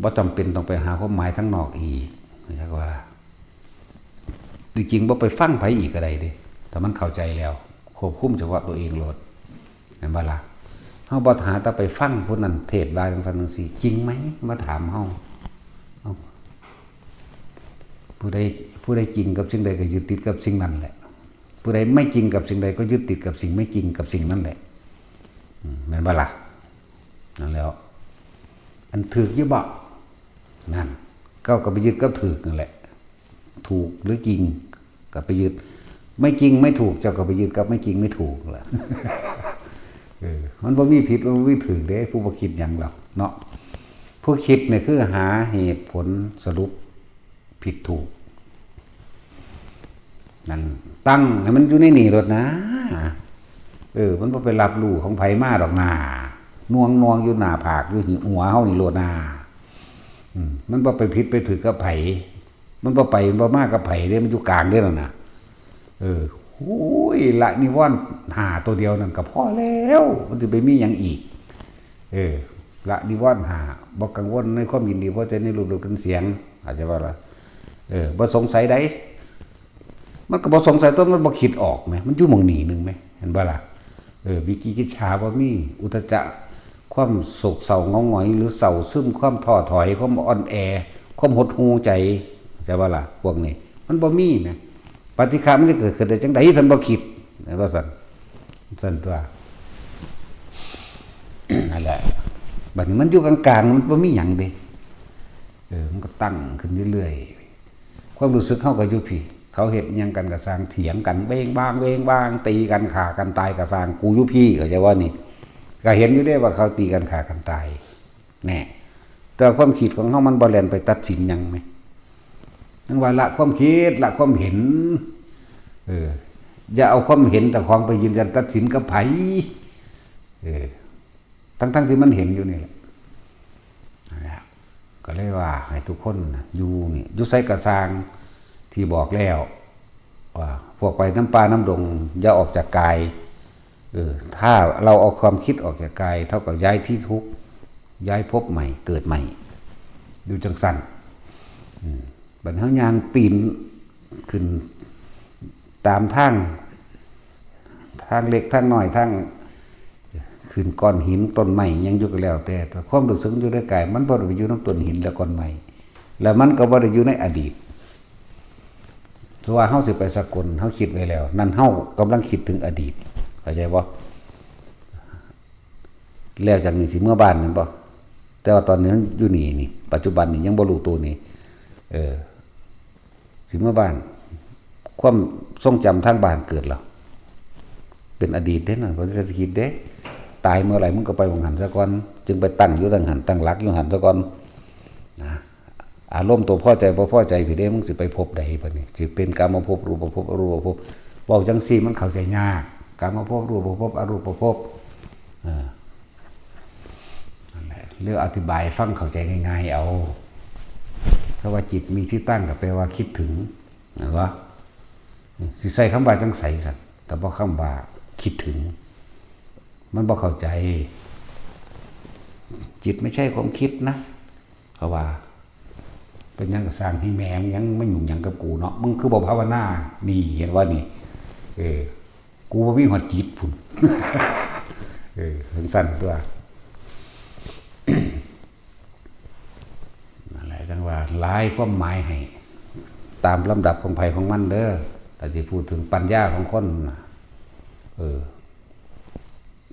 บ่จำเป็นต้องไปหาความหมายทั้งนอกอีกเรียกว่าจริงๆบ่ไปฟังไผอีกก็ได้เด้แต่มันเข้าใจแล้วควบคุมเฉพาะตัวเองโลดเห็นบ่ล่ะเฮาบ่หาแต่ไปฟังผู้นั้นเทศน์ว่าจังซั่นจังซี่จริงไหมมาถามเฮาผู้ใดจริงกับสิ่งใดก็ยึดติดกับสิ่งนั้นแหละผู้ใดไม่จริงกับสิ่งใดก็ยึดติดกับสิ่งไม่จริงกับสิ่งนั้นแหละแม่นบ่ล่ะนั่นแล้วอันถูกอยู่บ่นั่นก็ไปยึดกับถูกนั่นแหละถูกหรือจริงก็ไปยึดไม่จริงไม่ถูกเจ้าก็ไปยึดกับไม่จริงไม่ถูกล่ะ มันบ่มีผิดมันบ่มีถูกเด้ผู้บ่คิดหยังหรอกเนาะผู้คิดเนี่ยคือหาเหตุผลสรุปผิดถูกนั่นตั้งให้มันอยู่ในนี่รถนะมันบ่ไปรับรู้ของไผมาดอกหน้านวงอยู่หน้าผากอยู่หัวเฮานี่โลดหน้ามันบ่ไปผิดไปถูกกับไผมันบ่ไปบ่มากับไผเด้มันอยู่กลางเด้นั่นน่ะโอ้ยละนิวรณ์5ตัวเดียวนั่นก็พอแล้วมันสิไปมีหยังอีกละนิวรณ์5บ่กังวลในความยินดีพอใจในรูปกันเสียงอาจจะว่าล่ะบ่สงสัยใดมันก็บ่สงสัยตัวมันบ่คิดออกแหมมันอยู่หม่องนี้นึงแหมเห็นบ่ล่ะวิกิกิจฉาบ่มีอุทจักความโศกเศร้าเงาหงอยหรือเศร้าซึมความท้อถอยความอ่อนแอความหดหู่ใจจะว่าล่ะพวกนี้มันบ่มีแหมปฏิฆามันจะเกิดขึ้นได้จังได๋ท่านบ่คิดว่าซั่นตัวนั่นแหละบัดนี้มันอยู่กลางๆมันบ่มีหยังเด้มันก็ตั้งขึ้นเรื่อยๆความรู้สึกเฮาก็อยู่พี่เขาเฮ็ดหยังกันก็สร้างเถียงกันเบ้งบางตีกันฆ่ากันตายก็สร้างกูอยู่พี่เข้าใจว่านี่ก็เห็นอยู่เด้ว่าเขาตีกันฆ่ากันตายแน่แต่ความคิดของเฮามันบ่แล่นไปตัดสินหยังแม่นั่นว่าละความคิดละความเห็นอย่าเอาความเห็นแต่ของไปยืนยันตัดสินกับไผทั้งที่มันเห็นอยู่นี่แหละก็เลยว่าให้ทุกคนอยู่นี่อยู่ไสกระสร้างที่บอกแล้วว่าพวกไปน้ำปลาน้ำดงอย่าออกจากกายถ้าเราเอาความคิดออกจากกายเท่ากับย้ายที่ทุกข์ย้ายภพใหม่เกิดใหม่ดูจังสั่นบัดเฮายางปีนขึ้นตามทางเล็กทางน้อยทางขึ้นก้อนหินต้นไม้ยังอยู่ก็แล้วแต่ความรู้สึกอยู่ในกายมันบ่ได้อยู่ในต้นหินและก้อนไม้แล้วมันก็บ่ได้อยู่ในอดีตเพราะว่าเฮาสิไปสกลเฮาคิดไว้แล้วนั่นเฮากำลังคิดถึงอดีตเข้าใจบ่แล้วจากนี้สิเมื่อบ้านนั่นบ่แต่ว่าตอนนี้อยู่นี่ปัจจุบันนี่ยังบ่รู้ตัวนี่สิเมื่อบ้านความ ทรงจำทางบ้านเกิดแล้วเป็นอดีตเด้นั่นบ่ได้คิดเด้ตายเมื่อไหร่มึงก็ไปบังหันซะก่อนจึงไปตั้งอยู่ตั้งหันตั้งหลักอยู่หันซะก่อนนะอารมณ์ตัวพอใจบ่พอใจพี่เด้มึงสิไปพบใดบัดนี้สิเป็นกามภพรูปภพอรูปภพเว้าจังซี่มันเข้าใจยากกามภพรูปภพอรูปภพนั่นแหละเรื่องอธิบายฟังเข้าใจง่ายๆเอาเพราะว่าจิตมีที่ตั้งก็แปลว่าคิดถึงเห็นบ่สิใส่คำว่าจังไสซั่นแต่บ่คำว่าคิดถึงมันบ่เข้าใจจิตไม่ใช่ความคิดนะเขาว่าเป็นยังก็สร้างให้แม่มึงยังไม่ยุ่งหยังกับกูเนาะมึงคือบ่ภาวนานี่เห็นว่านี่กูบ่มีหัวจิตพุ่นถึงสั่นตัวนั่นแหละจังว่าหลายความหมายให้ตามลำดับของไผของมันเด้อแต่สิพูดถึงปัญญาของคน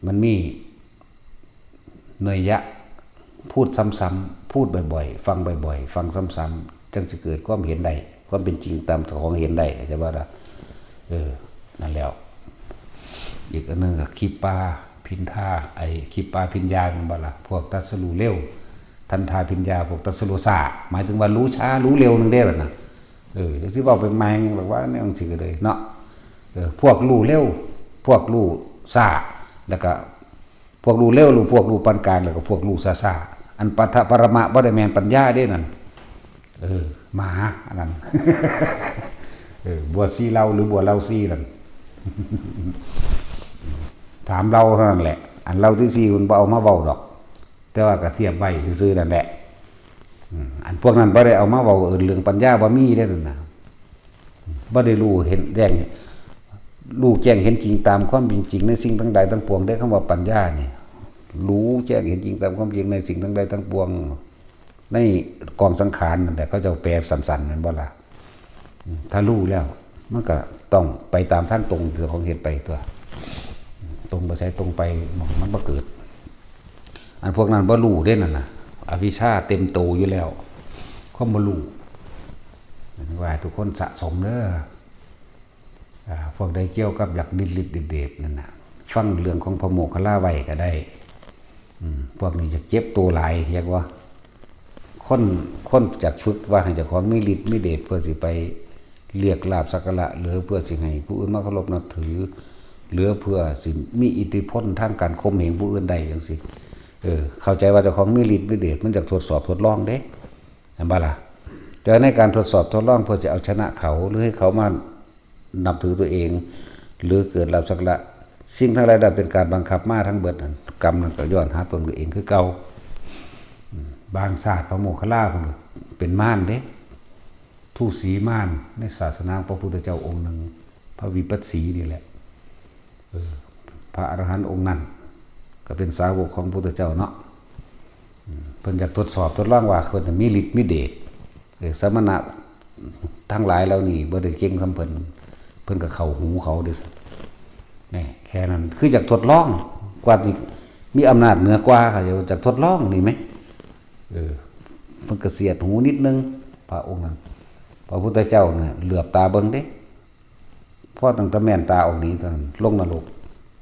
มันมีเนยยะพูดซ้ำๆพูดบ่อยๆฟังบ่อยๆฟังซ้ำๆจึงจะเกิดความเห็นได้ความเป็นจริงตามของเห็นได้ใช่ป่ะล่ะนั่นแล้วอีกอันนึงก็ขีปาพินทาขีปาพิญญาเป็นบ่ล่ะพวกตัสรู้เร็วทันทาพิญญาพวกตัสรู้ช้าหมายถึงว่ารู้ช้ารู้เร็วนึงได้ล่ะนะเดี๋ยวสิบอกเป็นไม้ยังบอกว่าแนวสิก็เลยเนาะพวกรู้เร็วพวกรู้ช้าแล้วก็พวกรู้เร็วรู้พวกรู้ปานกลางแล้วก็พวกรู้ซ่าๆอันปัทปรมะบ่ได้แม่นปัญญาเด้นั่นมหาอันนั้นบัวซีเราหรือบัวเราซีนั่นถามเราเท่านั้นแหละอันเราที่ซีมันบ่เอามาเว้าดอกแต่ว่าก็เทียบไว้ซื่อๆนั่นแหละอันพวกนั้นบ่ได้เอามาเว้าเรื่องปัญญาบ่มีเด้นั่นน่ะบ่ได้รู้เห็นแจ้งรู้แจ้งเห็นจริงตามความเป็นจริงในสิ่งทั้งใดทั้งปวงได้คำว่าปัญญานี่รู้แจ้งเห็นจริงตามความจริงในสิ่งทั้งใดทั้งปวงในกองสังขารนั่นแหละเขาจะแปลสั้นๆนั่นบ่ล่ะถ้ารู้แล้วมันก็ต้องไปตามทางตรงที่ของเห็นไปตัวตรงบ่ใช่ตรงไปมันบ่เกิดอันพวกนั้นบ่รู้เด้นั่นน่ะอวิชชาเต็มโตอยู่แล้วความบ่รู้ว่าทุกคนสะสมเด้อพวกใดเกี่ยวกับอยากดิดๆเด็ดๆนั่นน่ะฟังเรื่องของพระโมคคัลลาไว้ก็ได้พวกนี้จะเจ็บตัวหลายอยากว่าคนจากฝึกว่าให้เจ้าของมีฤทธิ์มีเดชเพื่อสิไปเรียกลาภสักการะหรือเพื่อสิให้ผู้อื่นมาเคารพนับถือหรือเพื่อสิมีอิทธิพลทางการข่มเหงผู้อื่นใดจังซี่เข้าใจว่าเจ้าของมีฤทธิ์มีเดชมันจะทดสอบทดลองเด้เห็นบ่ล่ะแต่ในการทดสอบทดลองเพื่อจะเอาชนะเขาหรือให้เขามานับถือตัวเองหรือเกิดลาภสักการะสิ่งทั้งหลายนั้นเป็นการบังคับมาทั้งเบิดนั้นกรรมนั้นก็ย้อนหาตนตัวเองคือเก่าบางศาสตร์พระโมคคัลลาเป็นม่านเด้ทูตสีม่านในศาสนาพระพุทธเจ้าองค์หนึ่งพระวิปัสสีนี่แหละพระอรหันต์องค์นั้นก็เป็นสาวกของพระพุทธเจ้าเนาะเพิ่นอยากทดสอบทดลองว่าเพิ่นมีฤทธิ์มีเดชสมณะทั้งหลายแล้วนี่บ่ได้เก่งสำเพิ่นก็เข้าหูเขาเด้นี่แค่นั้นคืออยากทดลองกว่าที่มีอำนาจเหนือกว่าค่ะอยากทดลองนี่มั้ยมันก็เสียดหูนิดนึงพระองค์นั้นพระพุทธเจ้าเนี่ยเหลือบตาเบิ่งเด้พอตั้งแต่แม่นตาออกนี้ตอนนั้นลงนรก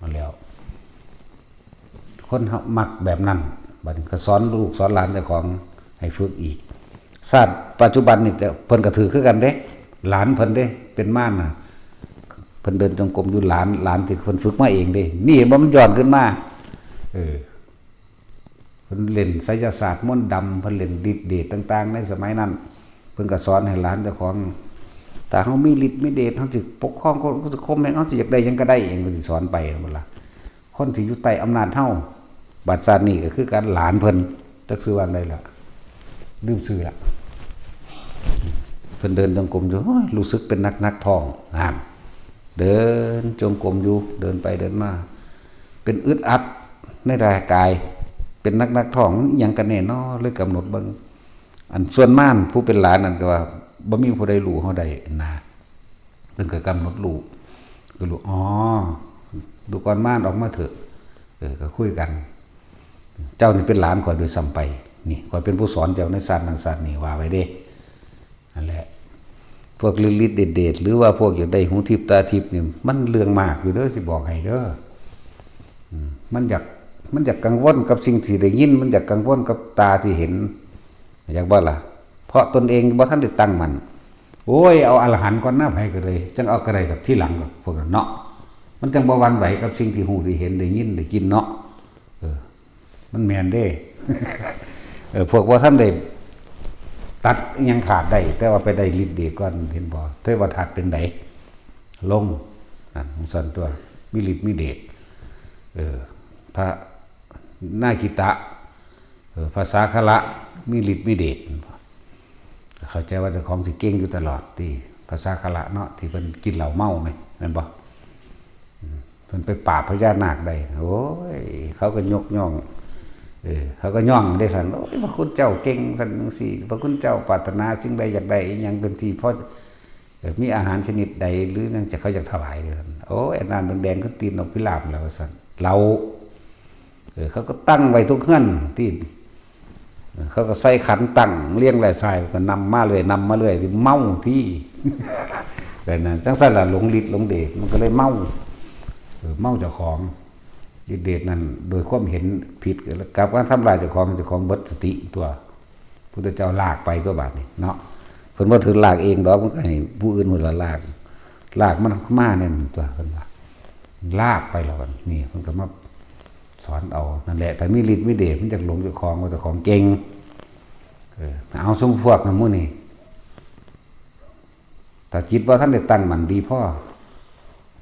มาแล้วคนมักแบบนั้นบัดนี้ก็สอนลูกสอนหลานเจ้าของให้ฝึกอีกศาสตร์ปัจจุบันนี่เพิ่นก็ถือคือกันเด้หลานเพิ่นเด้เป็นม่านน่ะเพิ่นเดินจงกรมอยู่หลานที่เพิ่นฝึกมาเองเด้นี่บ่มันย้อนขึ้นมาเพิ่นเล่นไสยศาสตร์มนต์ดำเพิ่นเล่นฤทธิ์เดชต่างๆในสมัยนั้นเพิ่นก็สอนให้หลานเจ้าของถ้าเฮามีฤทธิ์มีเดชเฮาสิปกครองคนสังคมแม่งเฮาสิอยากได้หยังก็ได้เองเพิ่นสิสอนไปนั่นล่ะคนที่อยู่ใต้อำนาจเฮาบัดซาดนี้ก็คือการหลานเพิ่นจักชื่อว่าได้ล่ะลืมชื่อละเพิ่นเดินจงกรมอยู่รู้สึกเป็นนักท่องเดินจงกรมอยู่เดินไปเดินมาเป็นอึดอัดในร่างกายเป็นนักท่องหยังกันแน่เนาะเลยกำหนดเบิ่งอันส่วนม่านผู้เป็นหลานนั่นก็ว่าบ่มีผู้ใดรู้เฮาได้นะเพิ่นก็กำหนดรู้ก็รู้ดูก่อนม่านออกมาเถอะก็คุยกันเจ้านี่เป็นหลานข่อยโดยซ้ำไปนี่ข่อยเป็นผู้สอนเจ้าในศาสตร์นั้นศาสตร์นี้ว่าไว้เด้นั่นแหละ พวกฤทธิ์เดชหรือว่าพวกอยากได้หูทิพตาทิพนี่มันเรื่องมากอยู่เด้อสิบอกให้เด้อมันอยากกังวลกับสิ่งที่ได้ยินมันอยากกังวลกับตาที่เห็นอยากบ่ล่ะเพราะตนเองบ่ทันได้ตั้งมันโอ้ยเอาอรหันต์ก่อนหน้าไผก็เลยจังเอากระไดกับที่หลังพวกนั้นเนาะมันจังบ่หวั่นไหวกับสิ่งที่หูที่เห็นได้ยินได้กินเนาะมันแม่นเด้ พวกว่าท่านได้ตัดยังขาดได้แต่ว่าไปได้ฤทธิ์เดชก่อนเห็นบ่เทวทัตเป็นไดลงนั่นสั่นตัวมีฤทธิ์มีเดชพระนาคิตะภาษาคละมีฤทธิ์มีเดชเข้าใจว่าเจ้าของสิเก่งอยู่ตลอดที่ภาษาคละเนาะที่เพิ่นกินเหล้าเมาไหมนั่นบ่เพิ่นไปปราบพญานาคได้โอ้ยเขาก็ยกย่องเขาก็ย่องได้สั่นโอ้ยพระคุณเจ้าเก่งสั่นจังซี่พระคุณเจ้าปรารถนาสิ่งใดอยากได้อีหยังเป็นที่พอมีอาหารชนิดใดหรือนั่นจะเขาอยากถวายเด้อโอ้ยอันนั้นแดงๆก็ตีนนกพิราบแล้วสั่นเราเขาก็ตั้งไว้ทุกเฮือนที่เขาก็ใส่ขันตั้งเลี้ยงไหลทรายก็นำมาเลยที่เมาที่แต่นั้นจังซั่นล่ะหลงฤทธิ์หลงเดชมันก็เลยเมาเจ้าของฤทธิ์เดชนั้นโดยความเห็นผิดกับการทำลายเจ้าของเบิดสติตัวพุทธเจ้าลากไปตัวบาดนี้เนาะเพิ่นบ่ถือลากเองดอกมันก็ให้ผู้อื่นมันละลากมันมาแน่นตัวเพิ่นว่าลากไปแล้วนี่เพิ่นก็มาสอนเอานั่นแหละแต่มีฤทธิ์มีเดชมันจักหลงเจ้าของว่าเจ้าของเก่งเอาสมพวกนั้นมื้อนี้ถ้าจิตว่าท่านได้ตั้งมันดีพ่อ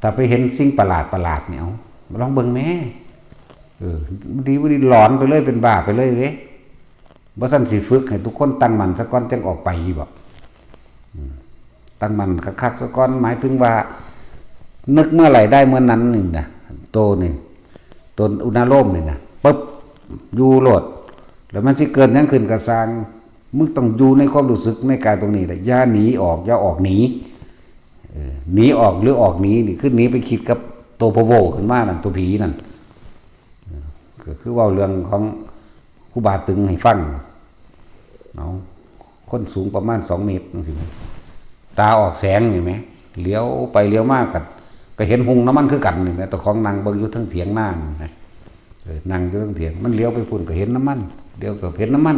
ถ้าไปเห็นสิ่งประหลาดเนี่ยเอาลองเบิ่งแม่ดีบ่ดีหลอนไปเลยเป็นบ้าไปเลยเด้บ่ซั่นสิฝึกให้ทุกคนตั้งมันซะก่อนจังออกไปบ่ตั้งมันคักๆซะก่อนหมายถึงว่านึกเมื่อไหร่ได้เมื่อนั้นนี่นะโตนี่ตนอุณาโลมนี่นะปึ๊บอยู่โลดแล้วมันสิเกิดหยังขึ้นก็สร้างมึงต้องอยู่ในความรู้สึกในกายตรงนี้แหละอย่าหนีออกอย่าออกหนีหนีออกหรือออกหนีนี่คือหนีไปคิดกับตัวพะโวขึ้นมานั่นตัวผีนั่นก็คือว่าเรื่องของครูบาตึงให้ฟังเอาคนสูงประมาณ2 เมตรจังซี่ตาออกแสงเห็นไหมเลี้ยวไปเลี้ยวมากก็เห็นหุงน้ำมันคือกันนี่แหละแต่ของนางเบิ่งอยู่ทั้งเถียงหน้านี่นั่งอยู่ทั้งเถียงมันเลี้ยวไปพุ่นก็เห็นน้ำมันเดี๋ยวก็เห็นน้ำมัน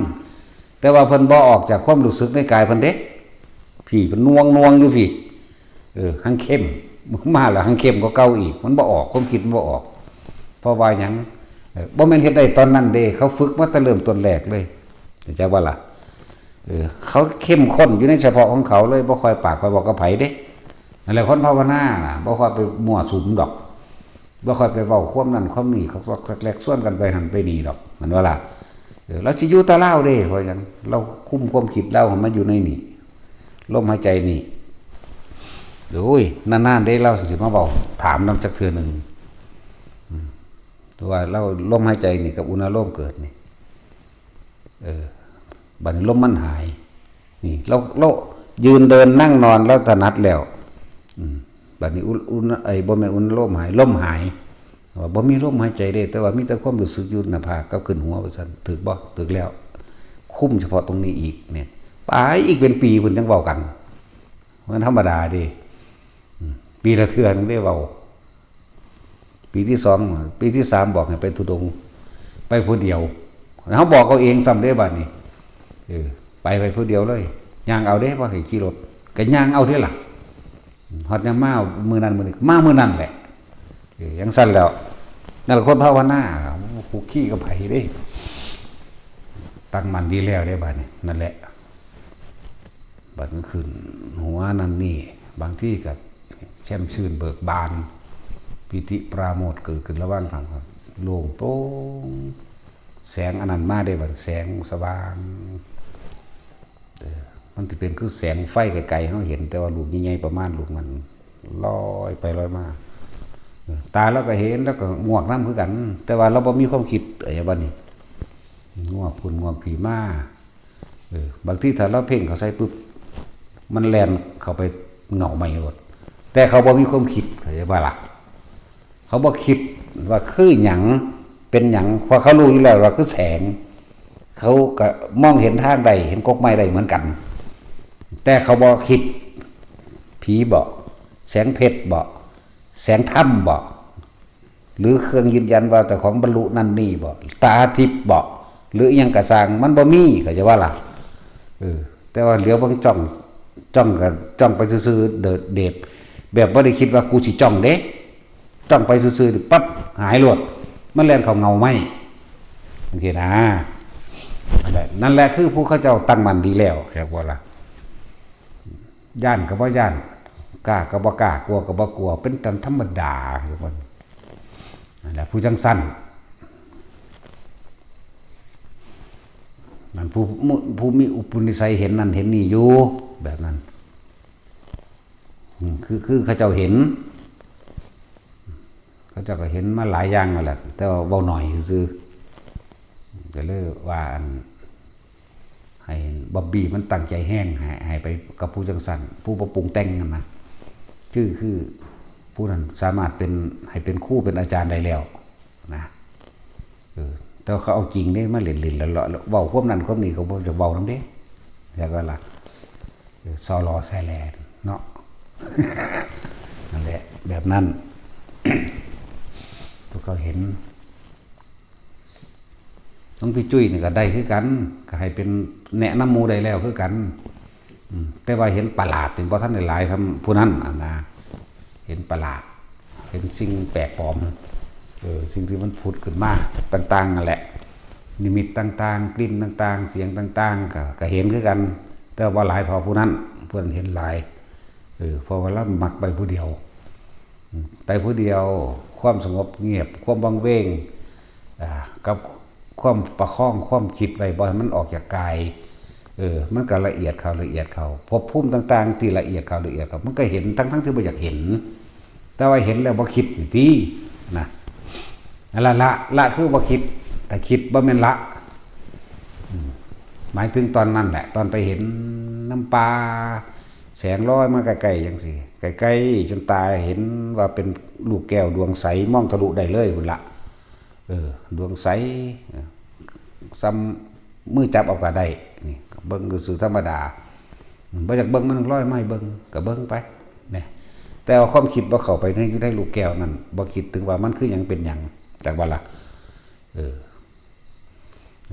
แต่ว่าเพิ่นบ่ออกจากความรู้สึกในกายเพิ่นเด้พี่เพิ่นนวงอยู่พี่หังเข้มมาแล้วหังเข้มก็เก่าอีกมันบ่ออกความคิดมันบ่ออกเพราะว่าหยังบ่แม่นเฮ็ดได้ตอนนั้นเด้เขาฝึกมาแต่เริ่มต้นแรกเลยเข้าใจบ่ล่ะเขาเข้มข้นอยู่ในเฉพาะของเขาเลยบ่ค่อยปากค่อยบอกกับไผเด้นั่นแหละคนภาวนาน่ะบ่ค่อยไปมั่วสุมดอกบ่ค่อยไปเว้าความนั้นความนี้เขาแลกส่วนกันไปหันไปนี่ดอกมันว่าล่ะเราสิอยู่ตะเล่าเด้เพราะหยังเราคุมความคิดเราให้มันอยู่ในนี่ลมหายใจนี่โอ้ยนานๆได้เราสิมาบอกถามนำจักเทื่อนึงตัวเราลมหายใจนี่กับอุณหภูมิเกิดนี่บัดนี้ลมมันหายนี่เรายืนเดินนั่งนอนแล้วถนัดแล้วบัดนี้บ่แม่นอุณหภูมิหายลมหายว่าบ่มีลมหายใจได้แต่ว่ามีแต่ความรู้สึกอยู่หน้าผากกับขึ้นหัวว่าซั่นถึกบ่ถึกแล้วคุ้มเฉพาะตรงนี้อีกเนี่ยไปอีกเป็นปีเพิ่นจังเว้ากันมันธรรมดาเด้ปีละเทื่อนึงได้เว้าปีที่2ปีที่3บอกให้ไปธุดงค์ไปผู้เดียวเฮาบอกเอาเองซ้ำได้บัดนี้ไปผู้เดียวเลยย่างเอาเด้บ่ให้ขี่รถก็ย่างเอาเด้ล่ะฮอดยามมามื้อนั้นมื้อนี้มามื้อนั้นแหละยังสั่นแล้วนั่นละคนภาวนาผู้ขี้กับไผเด้ตั้งมันดีแล้วได้บัดนี้นั่นแหละบัดนี้ขึ้นหัวนั่นนี่บางที่ก็แช่มชื่นเบิกบานปิติปราโมทย์เกิดขึ้นระหว่างทางครับโล่งโปร่งแสงอนันต์มาได้บัดแสงสว่างมันจะเป็นคือแสงไฟไกลๆเฮาเห็นแต่ว่าลูกใหญ่ๆประมาณลูกมันลอยไปลอยมาตาเราก็เห็นแล้วก็งวกน้ำคือกันแต่ว่าเราบ่มีความคิดอะไรบ้านี้งวกพุ่นงวกผีมาบางที่ถ้าเราเพ่งเขาใส่ปุ๊บมันแลนเข้าไปเหงาใหม่หมดแต่เขาบ่มีความคิดเข้าใจบ่ล่ะเขาบ่คิดว่าคือหยังเป็นหยังเพราะเขารู้อยู่แล้วว่าคือแสงเขาก็มองเห็นทางใดเห็นกกไม้ใดเหมือนกันแต่เขาบ่คิด ผีบ่แสงเพชรบ่แสงธรรมบ่หรือเครื่องยืนยันว่าแต่ของบรรลุนั่นนี่บ่ตาทิพย์บ่หรืออีหยังกระสร้างมันบ่มีก็จะว่าล่ะแต่ว่าเหลียวเบิ่งจ้องไปซื่อๆเดบแบบบ่ได้คิดว่ากูสิจ้องเด้จ้องไปซื่อๆปั๊บหายโลดมันแล่นเข้าเงาไหมโอเคนะนั่นแหละคือผู้เขาเจ้าตั้งมั่นดีแล้วเรียกว่าล่ะย่านก็บ่ย่านกล้าก็บ่กล้ากลัวก็บ่กลัวเป็นตามธรรมดาทุกคนนั่นแหละผู้จังสั้นนั่นผู้มีอุปนิสัยเห็นนั่นเห็นนี่อยู่แบบนั้นคือเขาเจ้าเห็นเขาเจ้าก็เห็นมาหลายอย่างนั่นแหละแต่ว่าเบาหน่อยซื่อก็เลยว่าให้บ๊อบบี้มันตั้งใจแห้งให้ไปกับผู้จังสั้นผู้ประปรุงแต่งกันนะคือผู้นั้นสามารถเป็นให้เป็นครูเป็นอาจารย์ได้แล้วนะแต่เขาเอาจริงได้มาเล่นๆแล้วเบาควบนั้นควบนี้เขาจะเบาน้ำเด้แล้วก็ล่ะซอลอแซแลนเนาะนั่นแหละแบบนั้นพวกเขาเห็นน้องพี่จุ้ยนี่ก็ได้คือกันก็ให้เป็นแนะนำหมู่ได้แล้วคือกันแต่ว่าเห็นประหลาดถึงเพราะท่านหลายๆคำผู้นั้นนะเห็นประหลาดเห็นสิ่งแปลกปลอมสิ่งที่มันผุดขึ้นมาต่างๆนั่นแหละนิมิตต่างๆกลิ่นต่างๆเสียงต่างๆก็เห็นคือกันแต่ว่าหลายทอผู้นั้นเพื่อนเห็นหลายเพราะว่าเรามักไปผู้เดียวไปผู้เดียวความสงบเงียบความวังเวงกับความประคองความคิดไว้บ่ให้มันออกจากกายมันก็ละเอียดเขาพบภูมิต่างๆที่ละเอียดเขามันก็เห็นทั้งที่บ่อยากเห็นแต่ว่าเห็นแล้วบ่คิดนี่นะละคือบ่คิดแต่คิดบ่แม่นละหมายถึงตอนนั้นแหละตอนไปเห็นน้ำปลาแสงลอยมาไกลๆจังซี่ไกลๆจนตาเห็นว่าเป็นลูกแก้วดวงใสมองทะลุได้เลยพุ่นละดวงใสซ้ำมือจับเอาก็ได้นี่เบิ่งคือสื่อธรรมดาบ่อยากเบิ่งมันลอยไม้เบิ่งก็เบิ่งไปเนี่ยแต่เอาความคิดบ่เข้าไปในอยู่ในลูกแก้วนั่นบ่คิดถึงว่ามันคือหยังเป็นหยังจากว่าล่ะ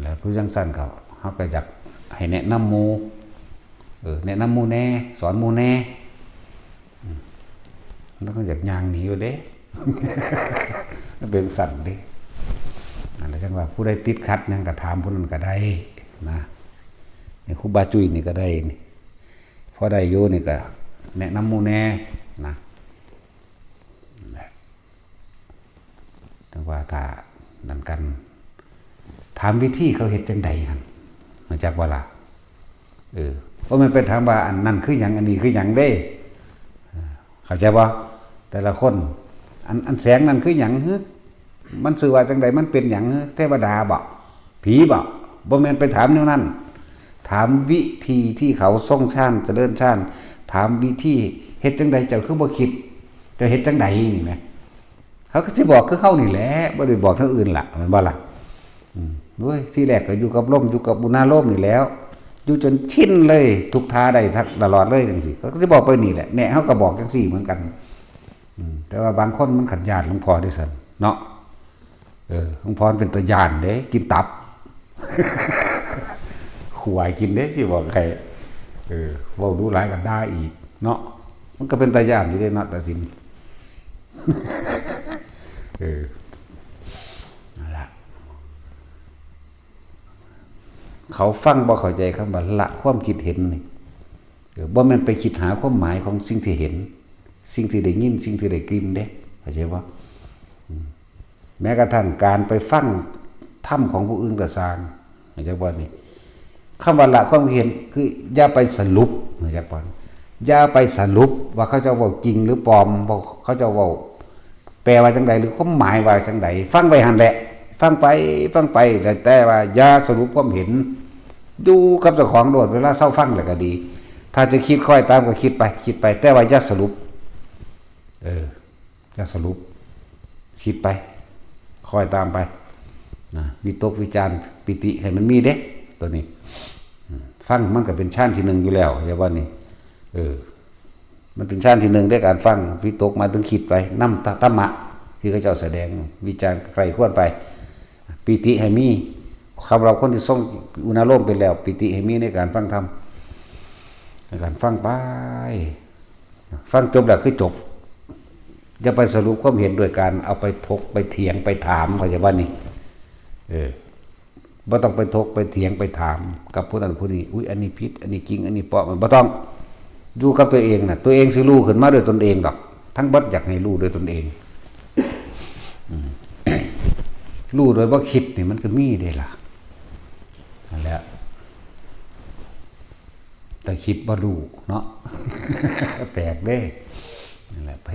แล้วผู้จังซั่นเขาก็อยากให้แนะนำหมู่แนะนำหมู่แน่สอนหมู่แน่แล้วก็อยากย่างหนีอยู่เด้ เป็นสั่นเด้นั่นแหละจังว่าผู้ใดติดขัดยังก็ถามผู้นั้นก็ได้นะนี่ครูบาจุ้ยนี่ก็ได้นี่พอได้อยู่นี่ก็แนะนำหมู่แน่นะจังว่าถ้านั่นกันถามวิธีเขาเฮ็ดจังใดหั่นมาจากว่าล่ะเพราะมันไปถามว่าอันนั้นคือหยังอันนี้คือหยังเด้เข้าใจบ่แต่ละคนอันแสงนั้นคือหยังฮึมันสื่อว่าจังใดมันเป็นหยังฮึเทวดาบ่ผีบ่แม่นไปถามแนวนั้นถามวิธีที่เขาทรงฌานเจริญฌานถามวิธีเฮ็ดจังใดเจ้าคือบ่คิดจะเฮ็ดจังใดนี่แหมเขาก็สิบอกคือเฮานี่แหละบ่ได้บอกทางอื่นล่ะแม่นบ่ล่ะด้วยที่แรกก็อยู่กับลมอยู่กับบุญนาลมนี่แล้วอยู่จนชินเลยทุกท่าได้ตลอดเลยจังซี่เขาก็สิบอกไปนี่แหละแน่เฮาก็บอกจังซี่เหมือนกันแต่ว่าบางคนมันขัดญาติหลวงพ่อด้วยซั่นเนาะหลวงพ่อเป็นตาญาณเด้กินตับ ขวายกินเด้สิบอกใครเว้าดูหลายก็ได้อีกเนาะมันก็เป็นตาญาณอยู่เด้เนาะตาสิน นั่นล่ะเขาฟังบ่เข้าใจคำว่าละความคิดเห็นนี่บ่แม่นไปคิดหาความหมายของสิ่งที่เห็นสิ่งที่ได้ยินสิ่งที่ได้กลิ่นเด้เข้าใจบ่แม้กระทั่งการไปฟังธรรมของผู้อื่นก็สร้างเข้าใจบ่นี่คำว่าละความเห็นคืออย่าไปสรุปเข้าใจบ่อย่าไปสรุปว่าเขาจะเว้าจริงหรือปลอมบ่เขาจะเว้าแปลว่าจังใดหรือความหมายว่าจังใดฟังไปหั่นแหละฟังไปแต่ว่าอย่าสรุปความเห็นดูกับเจ้าของโดดเวลาเศร้าฟังแล้วก็ดีถ้าจะคิดค่อยตามก็คิดไปแต่ว่าอย่าสรุปอย่าสรุปคิดไปค่อยตามไปนะวิตกวิจารปิติให้มันมีเด้ตัวนี้ฟังมันก็เป็นชั้นที่หนึ่งอยู่แล้วใช่ป่ะนี่ มันเป็นชั้นที่หนึ่งด้วยการฟังวิตกมาถึงคิดไปน้ำธรรมะที่เขาเจ้าแสดงวิจารณ์ใครควรไปปิติให้มีคำเราคนที่ทรงอุณาโลมเป็นแล้วปิติให้มีในการฟังธรรมในการฟังไปฟังจบแล้วคือจบจะไปสรุปความเห็นโดยการเอาไปทกไปเถียงไปถามเขาจะว่านี่บ่ต้องไปทกไปเถียงไปถามกับผู้นั้นผู้นี้อุ้ยอันนี้ผิดอันนี้จริงอันนี้เปาะมันบ่ต้องอยู่กับตัวเองน่ะตัวเองสิรู้ขึ้นมาด้วยตนเองดอกทั้งบัดอยากให้รู้ด้วยตนเองรู้โดยบ่คิดนี่มันก็มีเด้ล่ะนั่นแหละแต่คิดบ่รู้เนาะ แปลกเด้นั่นแหละเพ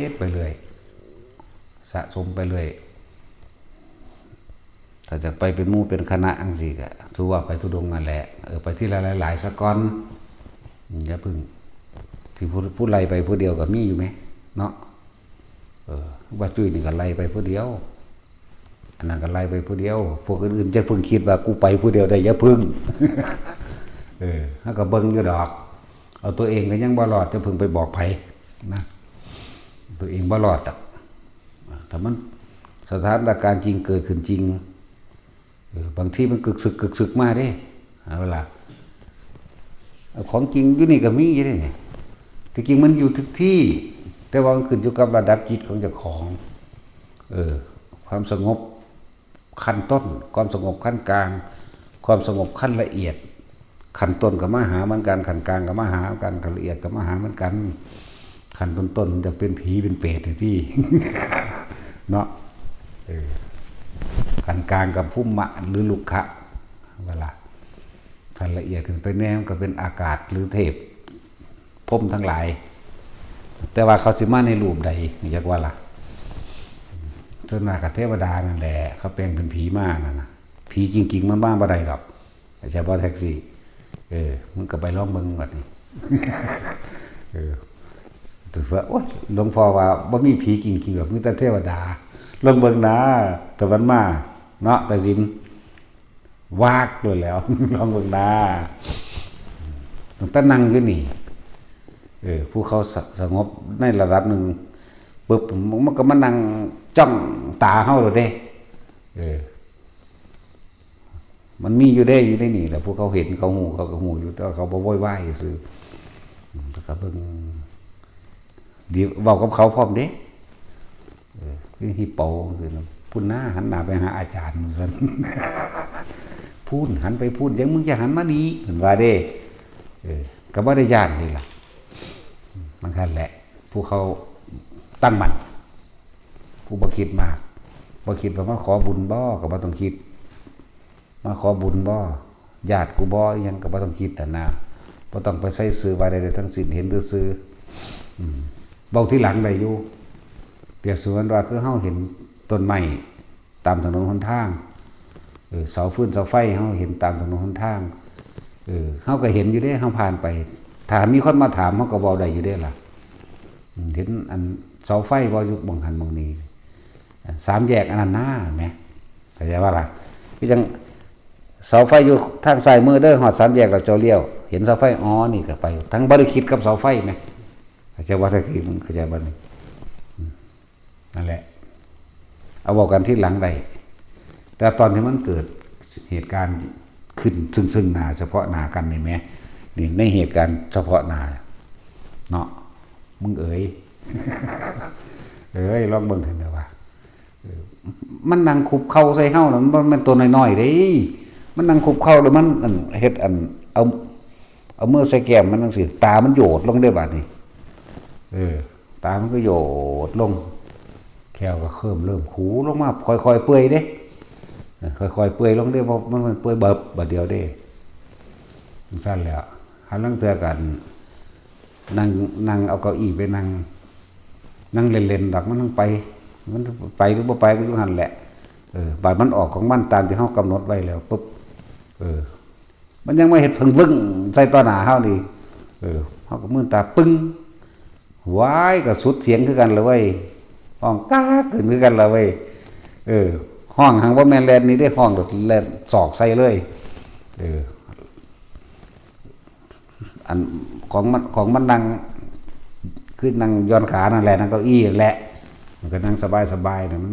ชรไปเรื่อยสะสมไปเรื่อยถ้าจะไปเป็นหมู่เป็นคณะจังซี่ก็ถือว่าไปทุดงนั่นแหละไปที่หลายๆซะก่อนอย่าพึ่งที่ผู้ไล่ไปผู้เดียวก็มีอยู่ไหมเนาะว่าจุ้ยนี่ก็ไล่ไปผู้เดียวอันนั้นก็ไล่ไปผู้เดียวพวกอื่นๆจะพึ่งคิดว่ากูไปผู้เดียวได้อย่าพึ่งแล้วก็เบิ่งอยู่ดอกเอาตัวเองก็ยังบ่รอดจะพึ่งไปบอกไผนะตัวเองบ่รอดอ่ะถ้ามันสถานการณ์จริงเกิดขึ้นจริงบางทีมันกึกสึกมาเด้เวลาของจริงอยู่นี่ก็มีอยู่นี่ที่จริงมันอยู่ทุกที่แต่ว่ามันขึ้นอยู่กับระดับจิตของเจ้าของความสงบขั้นต้นความสงบขั้นกลางความสงบขั้นละเอียดขั้นต้นกับมหาเหมือนกันขั้นกลางกับมหาเหมือนกันขั้นละเอียดกับมหาเหมือนกันขั้นต้นๆจะเป็นผีเป็นเปรตที่ เนาะขั้นกลางกับภูมิหรือลุกขะเวลาขั้นละเอียดขึ้นไปแนวก็เป็นอากาศหรือเทพพรหมทั้งหลายแต่ว่าเขาสิมาในรูปใดเรียกว่าล่ะส่วนมากกับเทวดานั่นแหละเขาแปลงเป็นผีมากนะผีจริงๆมันบ้าบ่ได้หรอกแต่เฉพาะแท็กซี่มึงก็ไปลองเบิ่งก่อนนี่ถือว่าโอ๊ยหลวงพ่อว่าบ่มีผีจริงๆหรอกมีแต่เทวดาลองเบิ่งนะแต่วันมาเนาะแต่สินวากด้วยแล้วลองเบิ่งนะต้องตั้งนั่งอยู่นี่ผู้เขาสงบในระดับหนึ่งปึ๊บมันก็มานั่งจ้องตาเฮาเลยเด้มันมีอยู่ได้อยู่ในนี่แหละพวกเขาเห็นเขาหูเขาก็หูอยู่แต่เขาบ่โวยวายซื่อแต่ก็เบิ่งดีเว้ากับเขาพร้อมเด้คือฮิปโปคือพุ่นหน้าหันหน้าไปหาอาจารย์ซั่น พูดหันไปพูดยังมึงจะหันมานี่เห็นว่าเด้ก็บ่ได้ย่านนี่ล่ะมันคั่นแหละผู้เขาตั้งมั่นผู้บ่คิดมากบ่คิดว่ามาขอบุญบ่ก็บ่ต้องคิดมาขอบุญบ่ญาติกูบ่ยังก็บ่ต้องคิดแต่นะบ่ต้องไปใส่ซื้อว่าใดๆทั้งสิ้นเห็นซื่อเบาที่หลังได้อยู่เปรียบเสมือนว่าคือเฮาเห็นต้นไม้ตามถนนหนทางเสาฟืนเสาไฟเฮาเห็นตามถนนหนทางเฮาก็เห็นอยู่เด้เฮาผ่านไปถ้ามีคนมาถามเฮาก็เว้าได้อยู่เด้ล่ะเห็นอันเสาไฟบ่อยู่บังหันบังนี้สามแยกอันนั้นหน้าแหมเข้าใจว่าล่ะคือจังเสาไฟอยู่ทางซ้ายมือเด้อฮอดสามแยกแล้วเจ้าเลี้ยวเห็นเสาไฟอ๋อนี่ก็ไปทั้งบ่ได้คิดกับเสาไฟแหมเข้าใจว่าถ้าคือมึงเข้าใจบ่นี่นั่นแหละเอาบอกกันที่หลังได้แต่ตอนที่มันเกิดเหตุการณ์ขึ้นซึ่งหน้าเฉพาะหน้ากันนี่แหมนี่ในเหตุการณ์เฉพาะหน้าเนาะมึงเอ๋ย ลองเบิ่งเห็นได้ว่ามันนั่งคุบเข่าใส่เฮาน่ะมันตัวน้อยๆเด้มันนั่งคุบเข่าแล้วมันเฮ็ดเอามือใส่แก้มมันจังซี่ตามันโยดลงได้บัดนี้ตามันก็โยดลงแก้วก็เริ่มขูลงมาค่อยๆเปื่อยเด้ค่อยๆเปื่อยลงเด้เพราะมันเปื่อยบัดเดียวเด้สั้นแล้วหันหลังเทื่อกันนั่งเอาเก้าอี้ไปนั่งเล่นๆดอกมันไปมันไปหรือบ่ไปก็อยู่หั่นแหละบาดมันออกของมันตามที่เฮากำหนดไว้แล้วปุ๊บมันยังไม่เฮ็ดพึ่งวึ่งใส่ต่อหน้าเฮานี่เฮาก็มือตาปึ้งว้ายก็สุดเสียงคือกันเลยเว้ยห้องก้าขึ้นคือกันเลยเว้ยห้องหังบ่แม่นแลนนี่ได้ห้องโดดแลนศอกใส่เลยอันของมันนั่ง คือนั่งย้อนขานั่นแหละนั่งเก้าอี้แหละมันก็นั่งสบายๆนะมัน